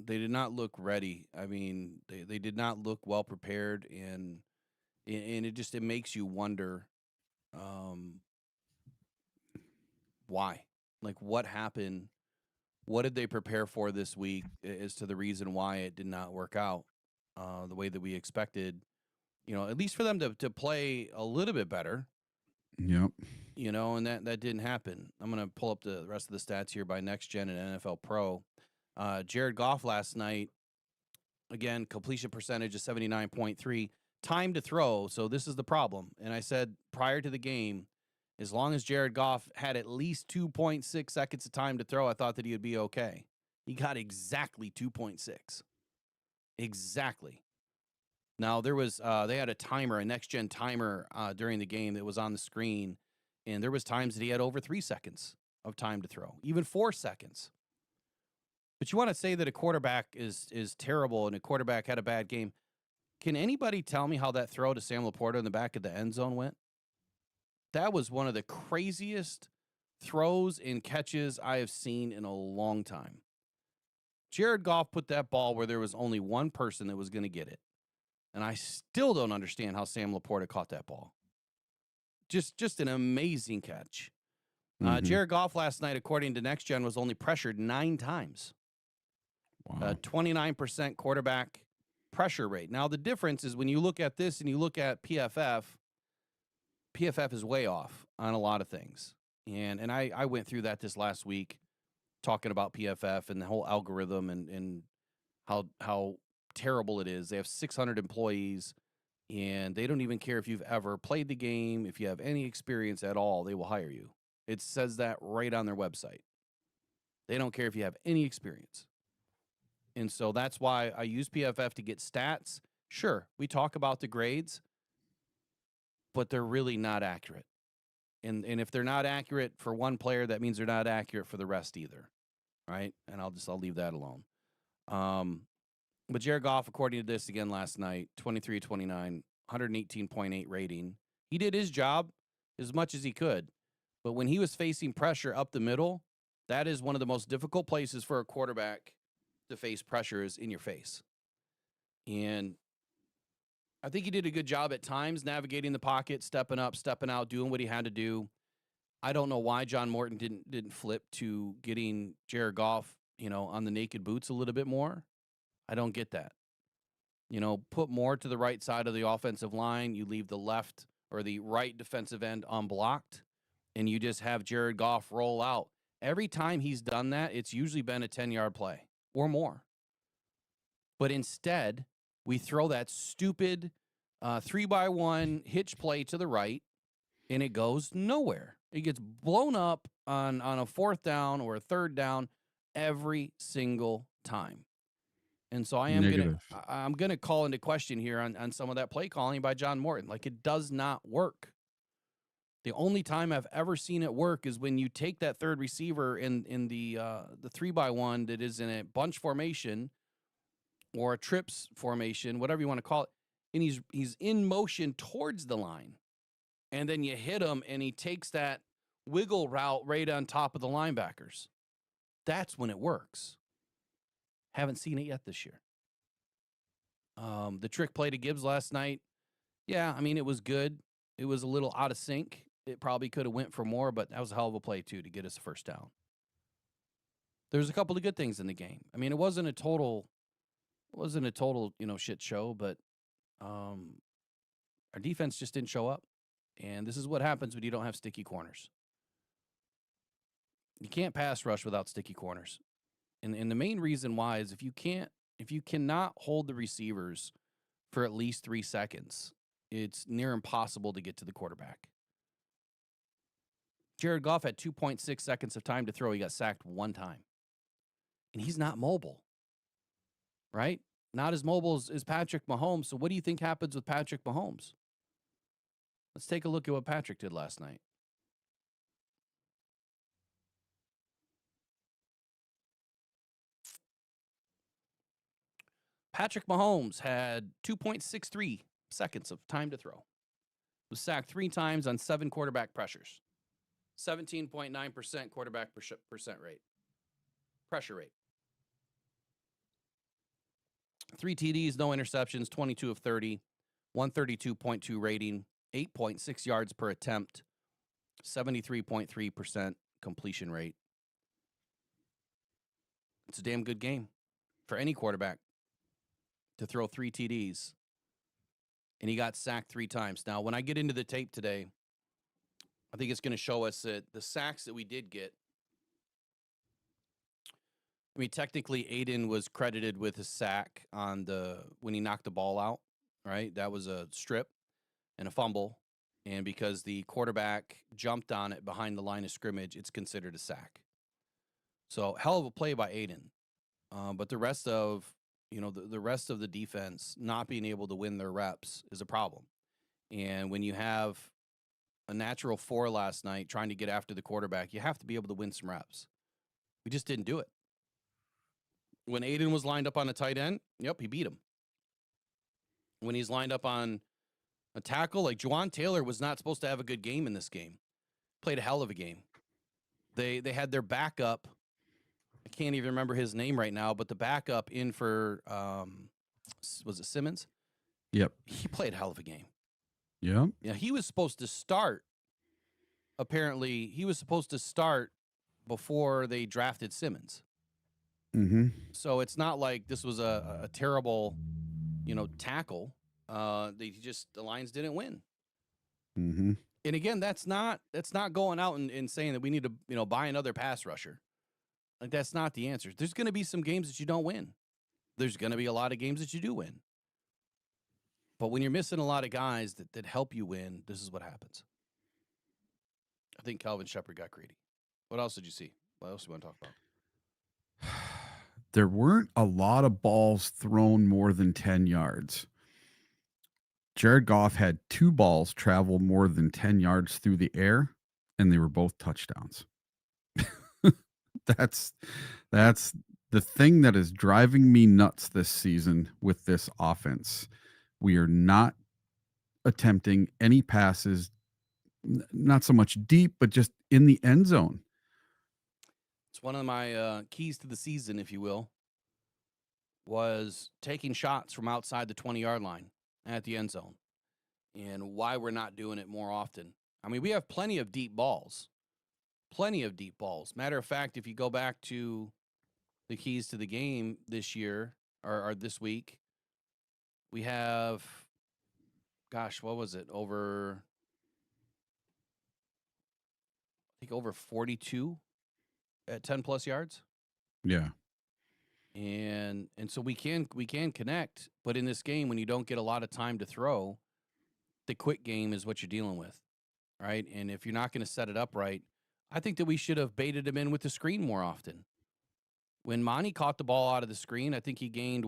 They did not look ready. I mean, they did not look well prepared, and it makes you wonder, why? Like, what happened? What did they prepare for this week as to the reason why it did not work out the way that we expected? At least for them to play a little bit better. Yep. And that didn't happen. I'm going to pull up the rest of the stats here by Next Gen and NFL Pro. Jared Goff last night, again, completion percentage of 79.3. Time to throw, so this is the problem. And I said prior to the game, as long as Jared Goff had at least 2.6 seconds of time to throw, I thought that he would be okay. He got exactly 2.6. Exactly. Now, there was they had a timer, a next-gen timer during the game that was on the screen, and there was times that he had over 3 seconds of time to throw, even 4 seconds. But you want to say that a quarterback is terrible and a quarterback had a bad game. Can anybody tell me how that throw to Sam Laporta in the back of the end zone went? That was one of the craziest throws and catches I have seen in a long time. Jared Goff put that ball where there was only one person that was going to get it. And I still don't understand how Sam Laporta caught that ball. Just an amazing catch. Jared Goff last night, according to Next Gen, was only pressured 9 times. Wow. 29% quarterback pressure rate. Now, the difference is when you look at this and you look at PFF is way off on a lot of things. And I went through that this last week, talking about PFF and the whole algorithm and how terrible it is. They have 600 employees, and they don't even care if you've ever played the game. If you have any experience at all, they will hire you. It says that right on their website. They don't care if you have any experience. And so that's why I use PFF to get stats. Sure, we talk about the grades, but they're really not accurate. And if they're not accurate for one player, that means they're not accurate for the rest either, right? And I'll leave that alone. But Jared Goff, according to this again last night, 23-29, 118.8 rating. He did his job as much as he could. But when he was facing pressure up the middle, that is one of the most difficult places for a quarterback to face pressure is in your face. And I think he did a good job at times navigating the pocket, stepping up, stepping out, doing what he had to do. I don't know why John Morton didn't flip to getting Jared Goff, on the naked boots a little bit more. I don't get that. Put more to the right side of the offensive line. You leave the left or the right defensive end unblocked, and you just have Jared Goff roll out. Every time he's done that, it's usually been a 10-yard play or more. But instead, we throw that stupid 3-by-1 hitch play to the right, and it goes nowhere. It gets blown up on a 4th down or a 3rd down every single time. And so I'm gonna call into question here on some of that play calling by John Morton. Like, it does not work. The only time I've ever seen it work is when you take that third receiver in the 3-by-1 that is in a bunch formation or a trips formation, whatever you want to call it, and he's in motion towards the line, and then you hit him, and he takes that wiggle route right on top of the linebackers. That's when it works. Haven't seen it yet this year. The trick play to Gibbs last night, yeah, I mean, it was good. It was a little out of sync. It probably could have went for more, but that was a hell of a play, too, to get us a first down. There's a couple of good things in the game. I mean, it wasn't a total, shit show, but our defense just didn't show up. And this is what happens when you don't have sticky corners. You can't pass rush without sticky corners. And the main reason why is if you cannot hold the receivers for at least 3 seconds, it's near impossible to get to the quarterback. Jared Goff had 2.6 seconds of time to throw. He got sacked 1 time. And he's not mobile, right? Not as mobile as Patrick Mahomes. So what do you think happens with Patrick Mahomes? Let's take a look at what Patrick did last night. Patrick Mahomes had 2.63 seconds of time to throw. Was sacked 3 times on 7 quarterback pressures. 17.9% quarterback percent rate. Pressure rate. 3 TDs, no interceptions, 22 of 30, 132.2 rating, 8.6 yards per attempt, 73.3% completion rate. It's a damn good game for any quarterback to throw 3 TDs. And he got sacked 3 times. Now, when I get into the tape today, I think it's going to show us that the sacks that we did get, I mean, technically, Aiden was credited with his sack on when he knocked the ball out, right? That was a strip and a fumble. And because the quarterback jumped on it behind the line of scrimmage, it's considered a sack. So, hell of a play by Aiden. But the rest of, the rest of the defense not being able to win their reps is a problem. And when you have a natural 4 last night trying to get after the quarterback, you have to be able to win some reps. We just didn't do it. When Aiden was lined up on a tight end, yep, he beat him. When he's lined up on a tackle, like Juwan Taylor was not supposed to have a good game in this game. Played a hell of a game. They had their backup. I can't even remember his name right now, but the backup in for, was it Simmons? Yep. He played a hell of a game. Yeah. Yeah, he was supposed to start. Apparently, he was supposed to start before they drafted Simmons. Mm-hmm. So it's not like this was a terrible, tackle. The Lions didn't win. Mm-hmm. And again, that's not going out and saying that we need to, buy another pass rusher. Like, that's not the answer. There's going to be some games that you don't win. There's going to be a lot of games that you do win. But when you're missing a lot of guys that help you win, this is what happens. I think Calvin Shepard got greedy. What else did you see? What else do you want to talk about? There weren't a lot of balls thrown more than 10 yards. Jared Goff had 2 balls travel more than 10 yards through the air, and they were both touchdowns. that's the thing that is driving me nuts this season with this offense. We are not attempting any passes, not so much deep, but just in the end zone. It's one of my keys to the season, if you will, was taking shots from outside the 20-yard line at the end zone, and why we're not doing it more often. I mean, we have plenty of deep balls. Matter of fact, if you go back to the keys to the game this year or this week, we have, gosh, what was it? Over 42 at 10 plus yards. Yeah. And so we can connect, but in this game, when you don't get a lot of time to throw, the quick game is what you're dealing with, right? And if you're not going to set it up right, I think that we should have baited him in with the screen more often. When Monty caught the ball out of the screen, I think he gained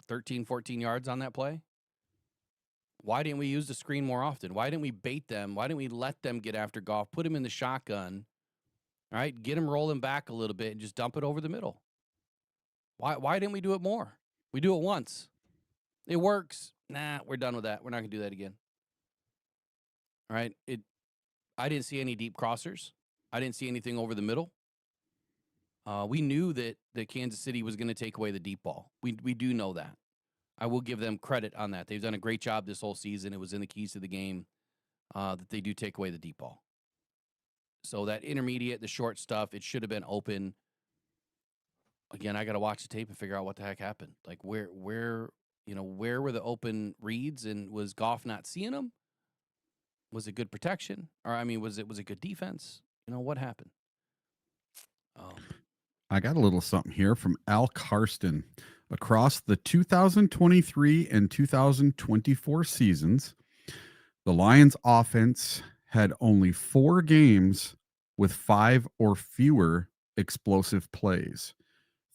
13, 14 yards on that play. Why didn't we use the screen more often? Why didn't we bait them? Why didn't we let them get after Goff, put him in the shotgun, all right, get him rolling back a little bit and just dump it over the middle? Why didn't we do it more? We do it once. It works. Nah, we're done with that. We're not going to do that again. All right? I didn't see any deep crossers. I didn't see anything over the middle. We knew that Kansas City was going to take away the deep ball. We do know that. I will give them credit on that. They've done a great job this whole season. It was in the keys to the game that they do take away the deep ball. So that intermediate, the short stuff, it should have been open. Again, I got to watch the tape and figure out what the heck happened. Like where were the open reads, and was Goff not seeing them? Was it good protection? Or I mean, was it good defense? What happened? I got a little something here from Al Karsten. Across the 2023 and 2024 seasons, the Lions offense had only 4 games with 5 or fewer explosive plays.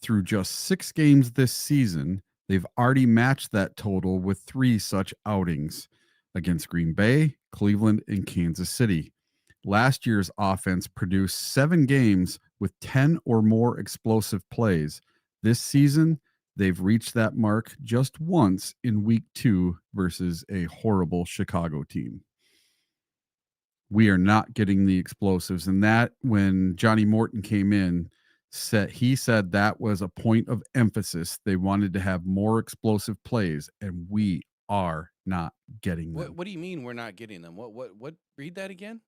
Through just 6 games this season, they've already matched that total with 3 such outings against Green Bay, Cleveland, and Kansas City. Last year's offense produced 7 games with 10 or more explosive plays. This season, they've reached that mark just once in week 2 versus a horrible Chicago team. We are not getting the explosives. And that, when Johnny Morton came in, he said that was a point of emphasis. They wanted to have more explosive plays, and we are not getting them. What do you mean we're not getting them? What? Read that again.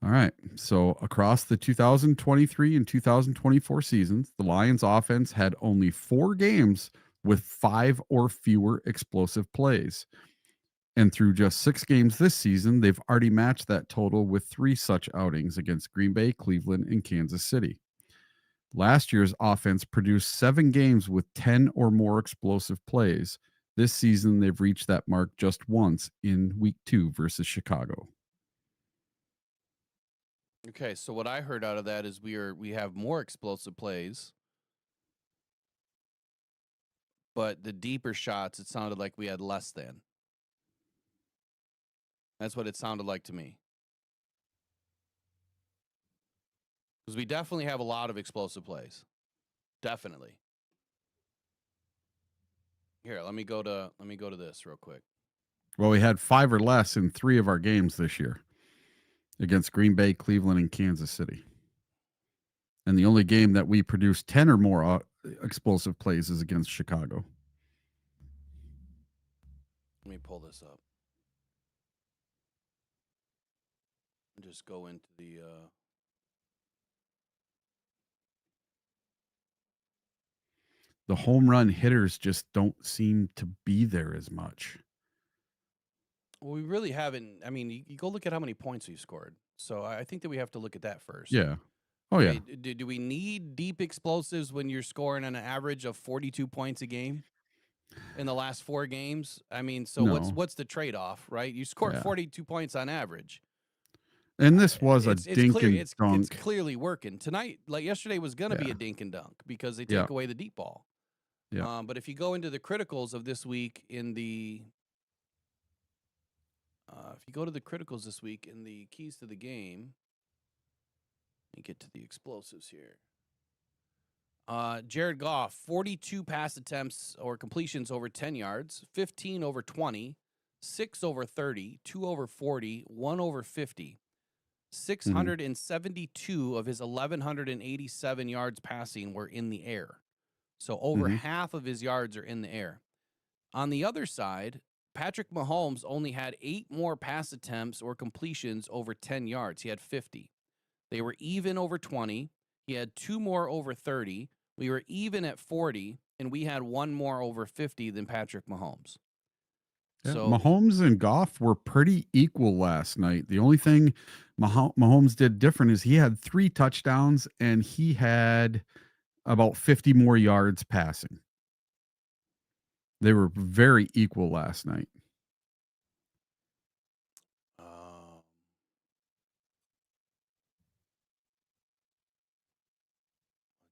All right. So across the 2023 and 2024 seasons, the Lions offense had only 4 games with 5 or fewer explosive plays. And through just 6 games this season, they've already matched that total with 3 such outings against Green Bay, Cleveland, and Kansas City. Last year's offense produced 7 games with 10 or more explosive plays. This season, they've reached that mark just once in week 2 versus Chicago. Okay, so what I heard out of that is we have more explosive plays, but the deeper shots, it sounded like we had less than. That's what it sounded like to me. Because we definitely have a lot of explosive plays. Definitely. Here, let me go to this real quick. Well, we had 5 or less in 3 of our games this year against Green Bay, Cleveland, and Kansas City. And the only game that we produced 10 or more explosive plays is against Chicago. Let me pull this up. Just go into the home run hitters just don't seem to be there as much. Well, we really haven't. I mean, you go look at how many points we've scored. So I think that we have to look at that first. Yeah. Oh, yeah. Do we need deep explosives when you're scoring an average of 42 points a game in the last 4 games? I mean, so No. what's the trade-off, right? You scored 42 points on average. And this was a dink and dunk. It's clearly working. Tonight, like yesterday, was going to be a dink and dunk because they take away the deep ball. Yeah. But if you go into the criticals of this week in the If you go to the criticals this week in the keys to the game, let me get to the explosives here. Jared Goff, 42 pass attempts or completions over 10 yards, 15 over 20, 6 over 30, 2 over 40, 1 over 50. 672 of his 1,187 yards passing were in the air. So over half of his yards are in the air. On the other side, Patrick Mahomes only had 8 more pass attempts or completions over 10 yards. He had 50. They were even over 20. He had 2 more over 30. We were even at 40, and we had 1 more over 50 than Patrick Mahomes. Yeah, So Mahomes and Goff were pretty equal last night. The only thing Mahomes did different is he had 3 touchdowns and he had about 50 more yards passing. They were very equal last night.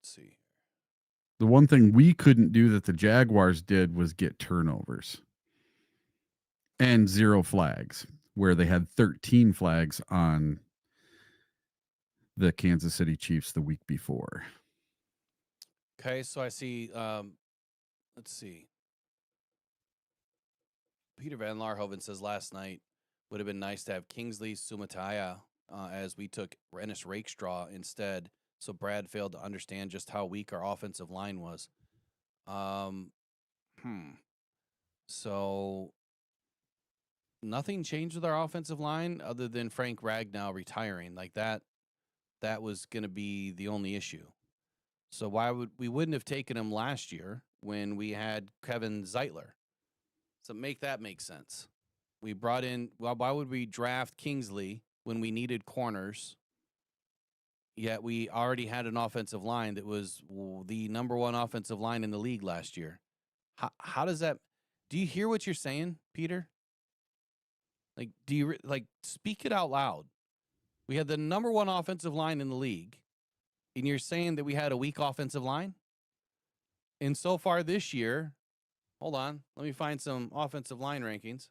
let's see. The one thing we couldn't do that the Jaguars did was get turnovers and 0 flags, where they had 13 flags on the Kansas City Chiefs the week before. Okay, so I see, let's see. Peter Van Larhoven says last night would have been nice to have Kingsley Sumataya as we took Ennis Rakestraw instead. So Brad failed to understand just how weak our offensive line was. So nothing changed with our offensive line other than Frank Ragnow retiring. Like that was going to be the only issue. So we wouldn't have taken him last year when we had Kevin Zeitler. So make that make sense. We brought in, well, why would we draft Kingsley when we needed corners? Yet we already had an offensive line that was the number 1 offensive line in the league last year. How does that, do you hear what you're saying, Peter? Like, do you, speak it out loud. We had the number 1 offensive line in the league, and you're saying that we had a weak offensive line? And so far this year, hold on, let me find some offensive line rankings.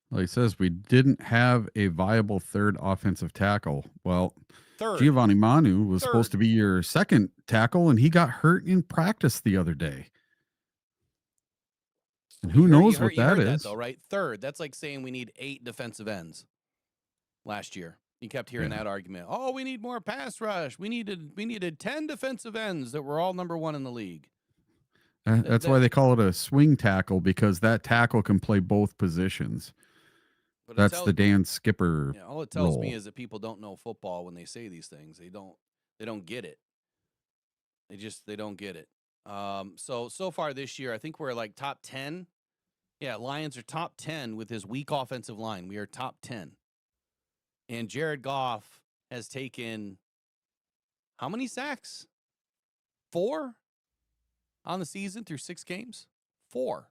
Well, he says we didn't have a viable 3rd offensive tackle. Well, Third. Giovanni Manu was 3rd. supposed to be your 2nd tackle, and he got hurt in practice the other day. And who knows what that is? That though, right? 3rd. That's like saying we need 8 defensive ends last year. You kept hearing that argument. Oh, we need more pass rush. We needed 10 defensive ends that were all number 1 in the league. That's why they call it a swing tackle, because that tackle can play both positions. But that's the Dan Skipper. Yeah, all it tells role. me is that people don't know football when they say these things. They don't get it. They don't get it. So far this year, I think we're like top 10. Yeah, Lions are top 10 with his weak offensive line. We are top 10. And Jared Goff has taken how many sacks? 4 on the season through 6 games? 4.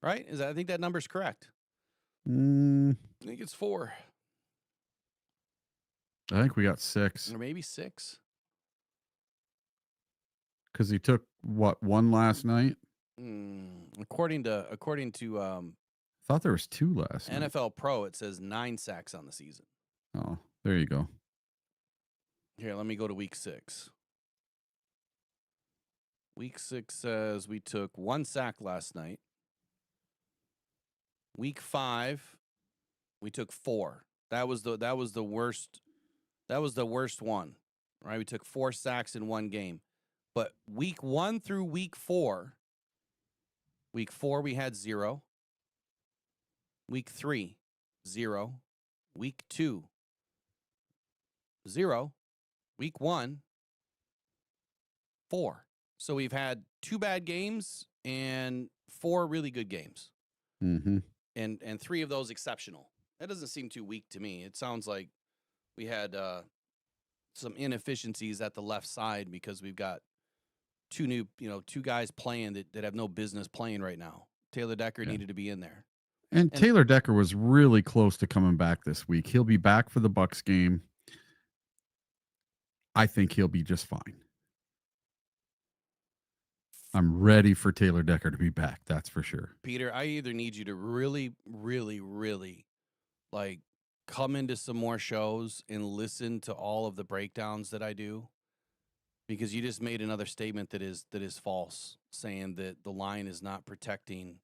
Right? I think that number's correct. I think it's 4. I think we got 6. Or maybe 6. Because he took, 1 last night? According to I thought there was 2 last night. NFL Pro, it says 9 sacks on the season. Oh, there you go. Here, let me go to week 6. Week 6 says we took 1 sack last night. Week 5, we took 4. That was the worst. That was the worst one, right? We took 4 sacks in 1 game. But week 1 through week 4, we had 0. Week 3, 0. Week 2, 0. Week 1, 4. So we've had 2 bad games and 4 really good games. Mm-hmm. And 3 of those exceptional. That doesn't seem too weak to me. It sounds like we had some inefficiencies at the left side because we've got 2 guys playing that have no business playing right now. Taylor Decker needed to be in there. And Taylor Decker was really close to coming back this week. He'll be back for the Bucs game. I think he'll be just fine. I'm ready for Taylor Decker to be back. That's for sure. Peter, I either need you to really, really, really like come into some more shows and listen to all of the breakdowns that I do, because you just made another statement that is false, saying that the line is not protecting.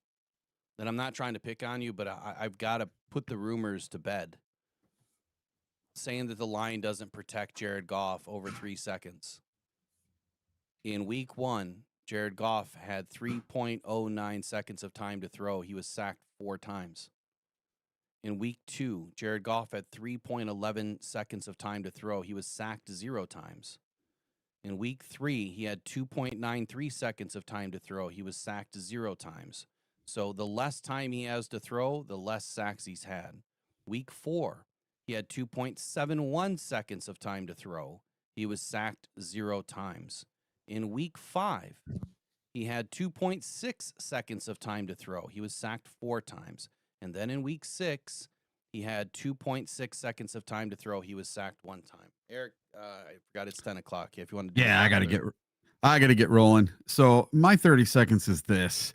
And I'm not trying to pick on you, but I've got to put the rumors to bed, saying that the line doesn't protect Jared Goff over 3 seconds. In week 1, Jared Goff had 3.09 seconds of time to throw. He was sacked 4 times. In week 2, Jared Goff had 3.11 seconds of time to throw. He was sacked 0 times. In week 3, he had 2.93 seconds of time to throw. He was sacked 0 times. So the less time he has to throw, the less sacks he's had. Week 4, he had 2.71 seconds of time to throw. He was sacked 0 times. In week 5, he had 2.6 seconds of time to throw. He was sacked 4 times. And then in week 6, he had 2.6 seconds of time to throw. He was sacked 1 time. Eric, I forgot it's 10 o'clock. If you want to do Yeah, I got to get rolling. So my 30 seconds is this.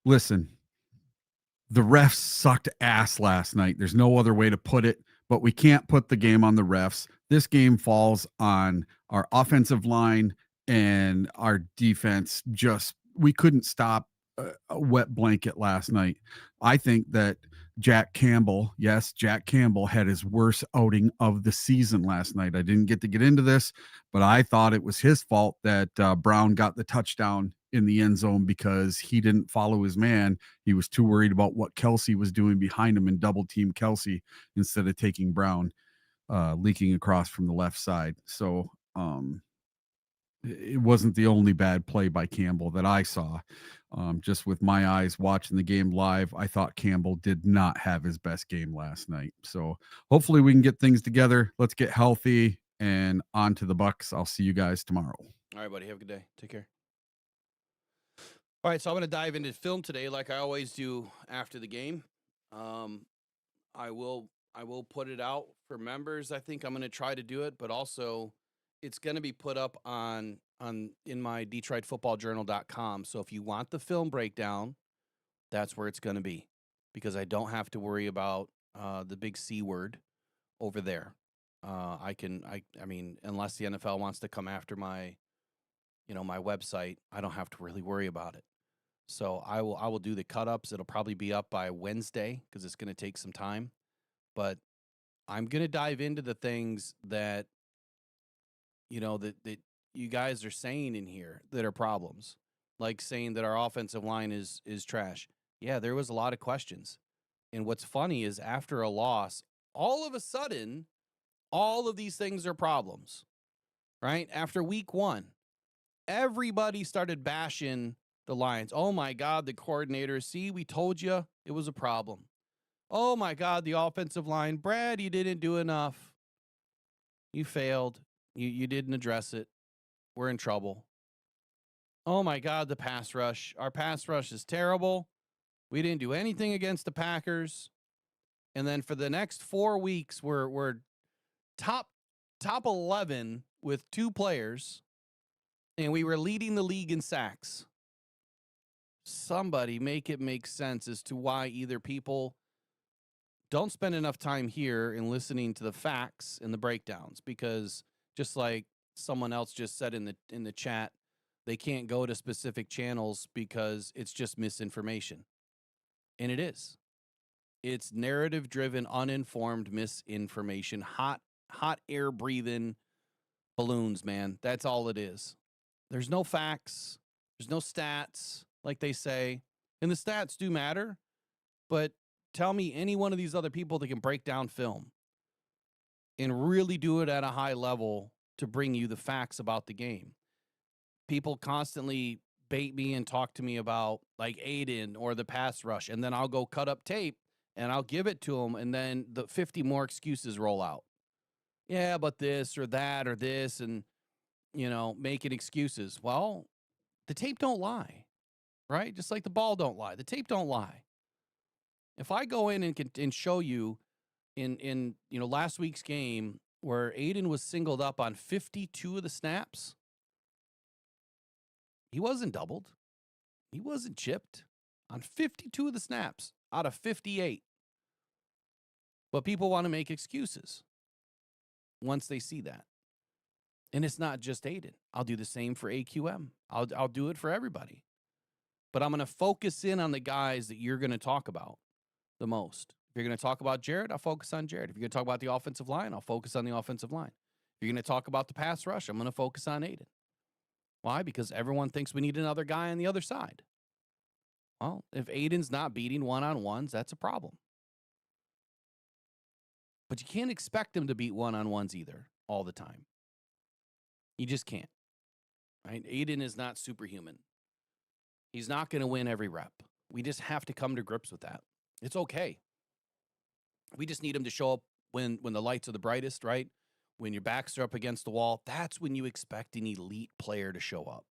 Listen, the refs sucked ass last night. There's no other way to put it, but we can't put the game on the refs. This game falls on our offensive line and our defense. We couldn't stop a wet blanket last night. I think that Jack Campbell had his worst outing of the season last night. I didn't get to get into this, but I thought it was his fault that Brown got the touchdown in the end zone because he didn't follow his man. He was too worried about what Kelsey was doing behind him and double team Kelsey instead of taking Brown leaking across from the left side. So it wasn't the only bad play by Campbell that I saw. Just with my eyes watching the game live, I thought Campbell did not have his best game last night. So hopefully we can get things together. Let's get healthy and on to the Bucks. I'll see you guys tomorrow. All right, buddy. Have a good day. Take care. All right, so I'm going to dive into film today like I always do after the game. I will put it out for members. I think I'm going to try to do it, but also it's going to be put up in my DetroitFootballJournal.com. So if you want the film breakdown, that's where it's going to be, because I don't have to worry about the big C word over there. I mean, unless the NFL wants to come after my website, I don't have to really worry about it. So I will do the cut-ups. It'll probably be up by Wednesday because it's going to take some time. But I'm going to dive into the things that that you guys are saying in here that are problems, like saying that our offensive line is trash. Yeah, there was a lot of questions. And what's funny is after a loss, all of a sudden, all of these things are problems, right? After week 1, everybody started bashing the Lions. Oh my God, the coordinator. See, we told you it was a problem. Oh my God, the offensive line. Brad, you didn't do enough. You failed. You didn't address it. We're in trouble. Oh my God, the pass rush. Our pass rush is terrible. We didn't do anything against the Packers. And then for the next 4 weeks, we're top 11 with 2 players, and we were leading the league in sacks. Somebody make it make sense as to why either people don't spend enough time here in listening to the facts and the breakdowns, because just like someone else just said in the chat, they can't go to specific channels because it's just misinformation. And it is. It's narrative-driven, uninformed misinformation, hot air breathing balloons, man. That's all it is. There's no facts. There's no stats, like they say. And the stats do matter, but tell me any one of these other people that can break down film and really do it at a high level to bring you the facts about the game. People constantly bait me and talk to me about like Aiden or the pass rush, and then I'll go cut up tape and I'll give it to them, and then the 50 more excuses roll out. Yeah, but this or that or this, and, making excuses. Well, the tape don't lie, right? Just like the ball don't lie. The tape don't lie. If I go in and show you in last week's game where Aiden was singled up on 52 of the snaps, he wasn't doubled. He wasn't chipped on 52 of the snaps out of 58. But people want to make excuses once they see that. And it's not just Aiden. I'll do the same for AQM. I'll do it for everybody. But I'm going to focus in on the guys that you're going to talk about the most. If you're going to talk about Jared, I'll focus on Jared. If you're going to talk about the offensive line, I'll focus on the offensive line. If you're going to talk about the pass rush, I'm going to focus on Aiden. Why? Because everyone thinks we need another guy on the other side. Well, if Aiden's not beating one-on-ones, that's a problem. But you can't expect him to beat one-on-ones either all the time. You just can't. Right? Aiden is not superhuman. He's not going to win every rep. We just have to come to grips with that. It's okay. We just need him to show up when the lights are the brightest, right? When your backs are up against the wall, that's when you expect an elite player to show up.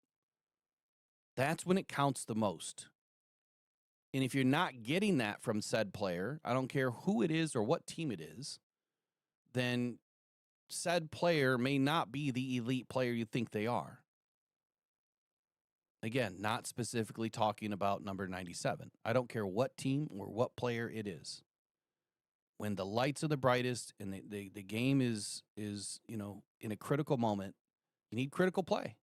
That's when it counts the most. And if you're not getting that from said player, I don't care who it is or what team it is, then said player may not be the elite player you think they are. Again, not specifically talking about number 97. I don't care what team or what player it is. When the lights are the brightest and the game is in a critical moment, you need critical play.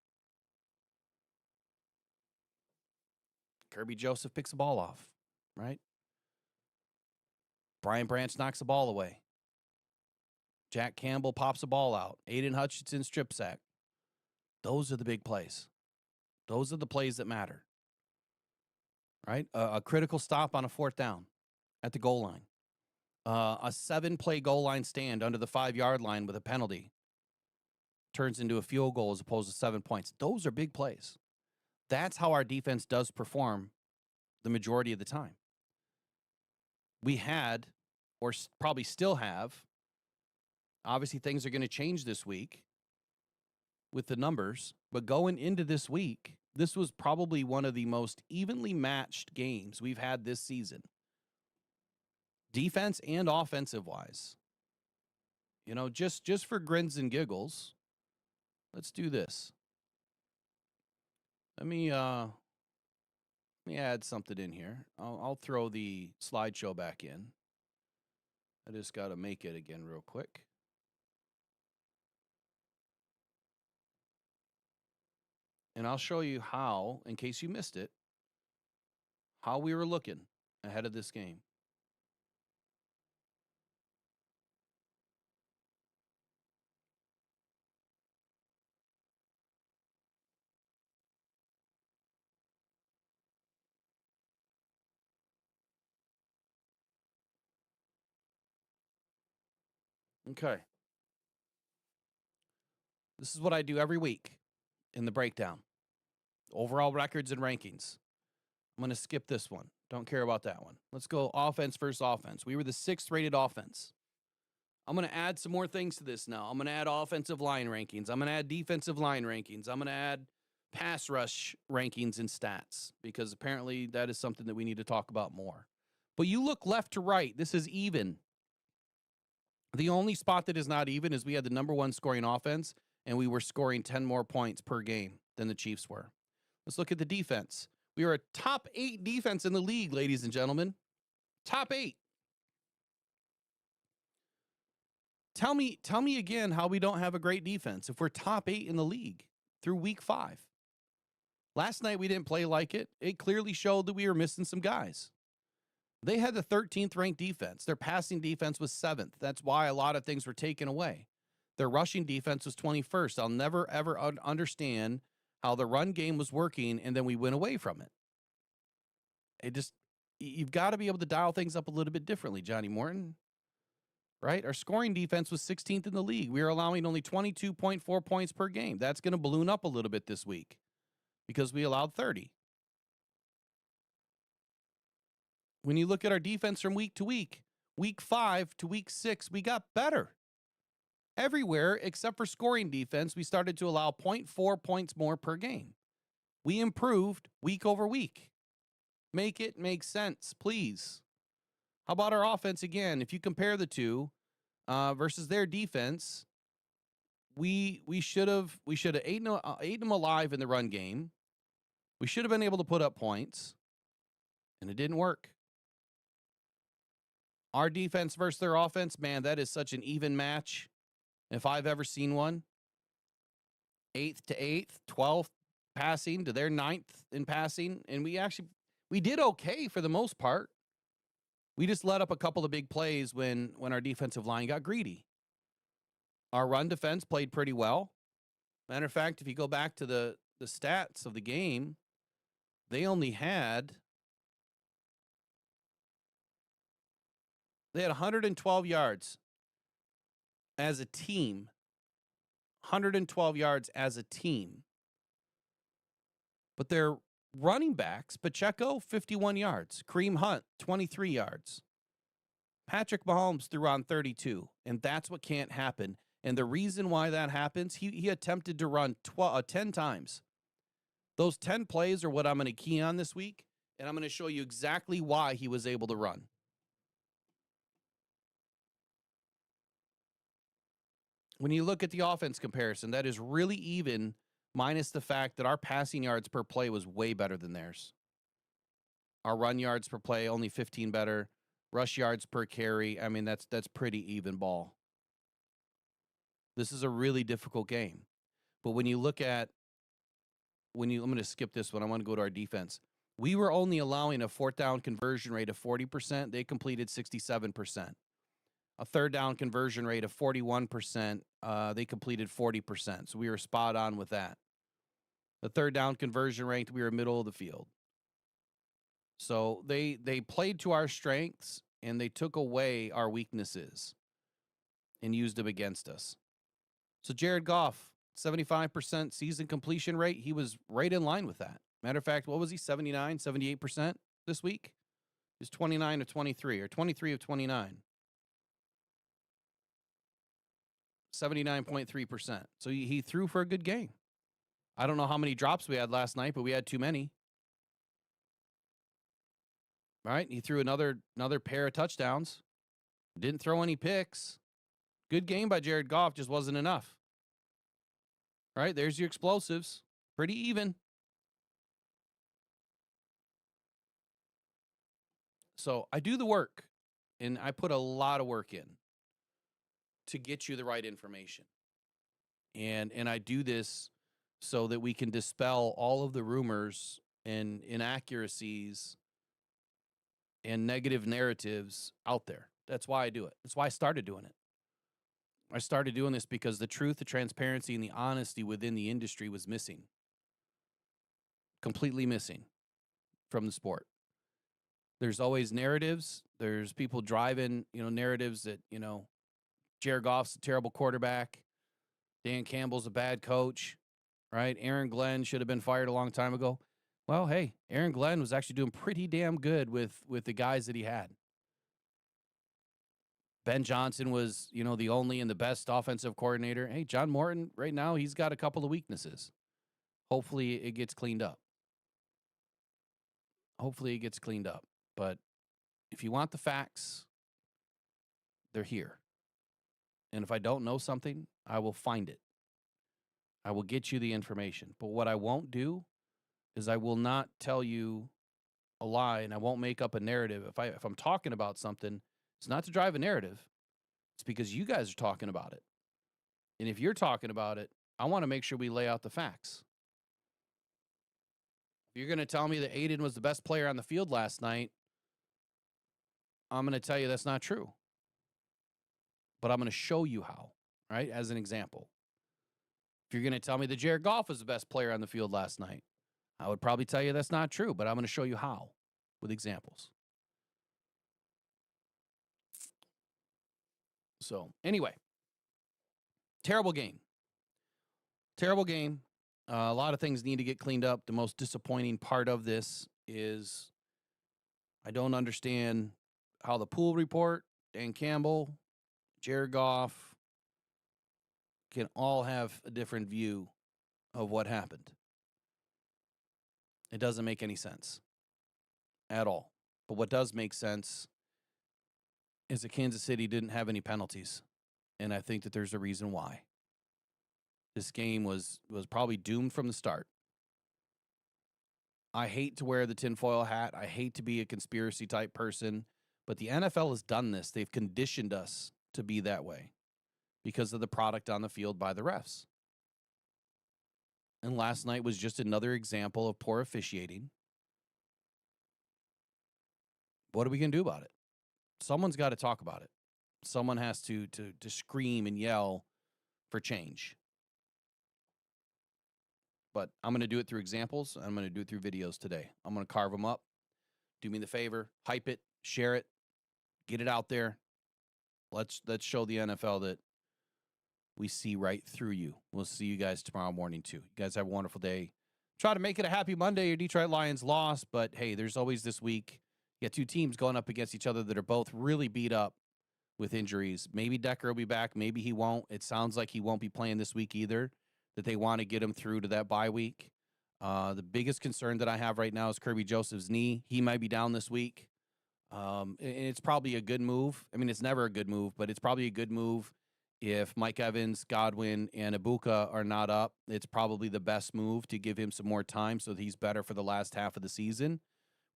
Kirby Joseph picks the ball off, right? Brian Branch knocks the ball away. Jack Campbell pops a ball out. Aiden Hutchinson strip sack. Those are the big plays. Those are the plays that matter, right? A critical stop on a 4th down at the goal line. A 7-play goal line stand under the 5-yard line with a penalty turns into a field goal as opposed to 7 points. Those are big plays. That's how our defense does perform the majority of the time. We had, or probably still have, obviously things are going to change this week with the numbers, but going into this week, this was probably one of the most evenly matched games we've had this season. Defense and offensive wise. You know, just for grins and giggles, let's do this. Let me add something in here. I'll throw the slideshow back in. I just got to make it again real quick. And I'll show you how, in case you missed it, how we were looking ahead of this game. Okay. This is what I do every week in the breakdown. Overall records and rankings. I'm going to skip this one. Don't care about that one. Let's go offense versus offense. We were the 6th rated offense. I'm going to add some more things to this now. I'm going to add offensive line rankings. I'm going to add defensive line rankings. I'm going to add pass rush rankings and stats because apparently that is something that we need to talk about more. But you look left to right. This is even. The only spot that is not even is we had the number 1 scoring offense, and we were scoring 10 more points per game than the Chiefs were. Let's look at the defense. We are a top 8 defense in the league, ladies and gentlemen. Top 8. Tell me again how we don't have a great defense if we're top 8 in the league through week 5. Last night we didn't play like it. It clearly showed that we were missing some guys. They had the 13th ranked defense. Their passing defense was 7th. That's why a lot of things were taken away. Their rushing defense was 21st. I'll never, ever understand how the run game was working and then we went away from it. You've got to be able to dial things up a little bit differently, Johnny Morton. Right? Our scoring defense was 16th in the league. We are allowing only 22.4 points per game. That's going to balloon up a little bit this week because we allowed 30. When you look at our defense from week to week 5 to week 6, we got better. Everywhere except for scoring defense, we started to allow 0.4 points more per game. We improved week over week. Make it make sense, please. How about our offense again? If you compare the two versus their defense, we should have eaten them alive in the run game. We should have been able to put up points, and it didn't work. Our defense versus their offense, man, that is such an even match if I've ever seen one. 8th to 8th, 12th passing to their 9th in passing, and we did okay for the most part. We just let up a couple of big plays when our defensive line got greedy. Our run defense played pretty well. Matter of fact, if you go back to the stats of the game, they had 112 yards as a team. 112 yards as a team. But their running backs, Pacheco, 51 yards. Kareem Hunt, 23 yards. Patrick Mahomes threw on 32, and that's what can't happen. And the reason why that happens, he attempted to run 10 times. Those 10 plays are what I'm going to key on this week, and I'm going to show you exactly why he was able to run. When you look at the offense comparison, that is really even, minus the fact that our passing yards per play was way better than theirs. Our run yards per play, only 15 better. Rush yards per carry, I mean, that's pretty even ball. This is a really difficult game. But when you look at, I'm going to skip this one. I want to go to our defense. We were only allowing a 4th down conversion rate of 40%. They completed 67%. A 3rd down conversion rate of 41%. They completed 40%. So we were spot on with that. The 3rd down conversion rate, we were middle of the field. So they played to our strengths, and they took away our weaknesses and used them against us. So Jared Goff, 75% season completion rate. He was right in line with that. Matter of fact, what was he, 79, 78% this week? He was 29 of 23, or 23 of 29. 79.3%. So he threw for a good game. I don't know how many drops we had last night, but we had too many. All right, he threw another pair of touchdowns. Didn't throw any picks. Good game by Jared Goff, just wasn't enough. All right, there's your explosives. Pretty even. So I do the work, and I put a lot of work in to get you the right information. And I do this so that we can dispel all of the rumors and inaccuracies and negative narratives out there. That's why I do it. That's why I started doing it. I started doing this because the truth, the transparency, and the honesty within the industry was missing. Completely missing from the sport. There's always narratives. There's people driving, narratives that, Jared Goff's a terrible quarterback. Dan Campbell's a bad coach, right? Aaron Glenn should have been fired a long time ago. Well, hey, Aaron Glenn was actually doing pretty damn good with the guys that he had. Ben Johnson was, the only and the best offensive coordinator. Hey, John Morton, right now, he's got a couple of weaknesses. Hopefully it gets cleaned up. But if you want the facts, they're here. And if I don't know something, I will find it. I will get you the information. But what I won't do is I will not tell you a lie, and I won't make up a narrative. If I'm talking about something, it's not to drive a narrative. It's because you guys are talking about it. And if you're talking about it, I want to make sure we lay out the facts. If you're going to tell me that Aiden was the best player on the field last night, I'm going to tell you that's not true. But I'm going to show you how, right, as an example. If you're going to tell me that Jared Goff was the best player on the field last night, I would probably tell you that's not true, but I'm going to show you how with examples. So, anyway, terrible game. A lot of things need to get cleaned up. The most disappointing part of this is I don't understand how the pool report, Dan Campbell, Jared Goff can all have a different view of what happened. It doesn't make any sense at all. But what does make sense is that Kansas City didn't have any penalties. And I think that there's a reason why. This game was probably doomed from the start. I hate to wear the tinfoil hat. I hate to be a conspiracy type person, but the NFL has done this. They've conditioned us to be that way because of the product on the field by the refs. And last night was just another example of poor officiating. What are we going to do about it? Someone's got to talk about it. Someone has to scream and yell for change. But I'm going to do it through examples. I'm going to do it through videos today. I'm going to carve them up. Do me the favor, hype it, share it, get it out there. Let's show the NFL that we see right through you. We'll see you guys tomorrow morning too. You guys have a wonderful day. Try to make it a happy Monday. Your Detroit Lions lost, but hey, there's always this week. You got two teams going up against each other that are both really beat up with injuries. Maybe Decker will be back. Maybe he won't. It sounds like he won't be playing this week either, that they want to get him through to that bye week. The biggest concern that I have right now is Kirby Joseph's knee. He might be down this week. And it's probably a good move. I mean, it's never a good move, but it's probably a good move if Mike Evans, Godwin, and Ibuka are not up. It's probably the best move to give him some more time so that he's better for the last half of the season.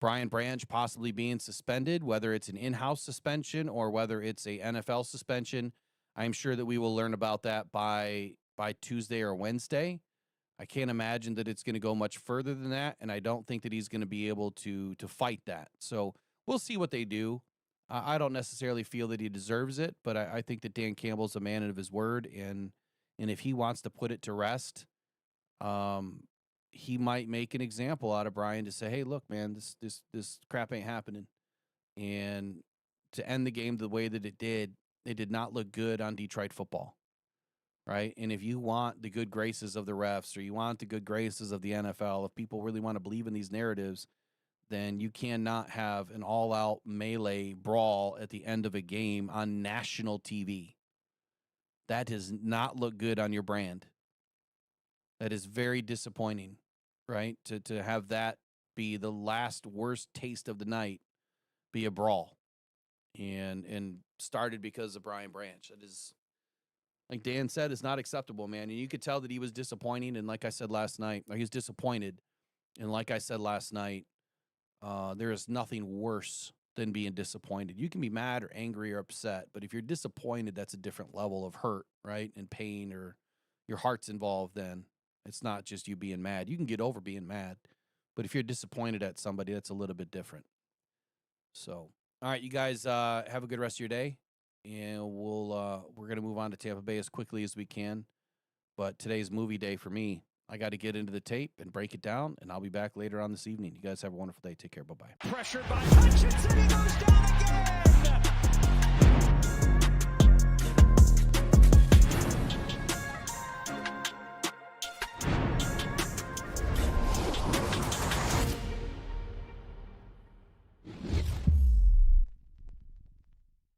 Brian Branch possibly being suspended, whether it's an in-house suspension or whether it's a NFL suspension. I'm sure that we will learn about that by Tuesday or Wednesday. I can't imagine that it's going to go much further than that, and I don't think that he's going to be able to fight that. So we'll see what they do. I don't necessarily feel that he deserves it, but I think that Dan Campbell's a man of his word, and if he wants to put it to rest, he might make an example out of Brian to say, hey, look, man, this crap ain't happening. And to end the game the way that it did not look good on Detroit football, right? And if you want the good graces of the refs or you want the good graces of the NFL, if people really want to believe in these narratives, then you cannot have an all-out melee brawl at the end of a game on national TV. That does not look good on your brand. That is very disappointing, right? To have that be the last worst taste of the night, be a brawl, and started because of Brian Branch. That is, like Dan said, is not acceptable, man. And you could tell that he was disappointing. And like I said last night, he was disappointed. And like I said last night, there is nothing worse than being disappointed. You can be mad or angry or upset, but if you're disappointed, that's a different level of hurt, right? And pain, or your heart's involved then. It's not just you being mad. You can get over being mad, but if you're disappointed at somebody, that's a little bit different. So, all right, you guys have a good rest of your day, and we're going to move on to Tampa Bay as quickly as we can. But today's movie day for me. I got to get into the tape and break it down, and I'll be back later on this evening. You guys have a wonderful day. Take care. Bye-bye. Pressured by Hutchinson, he goes down again.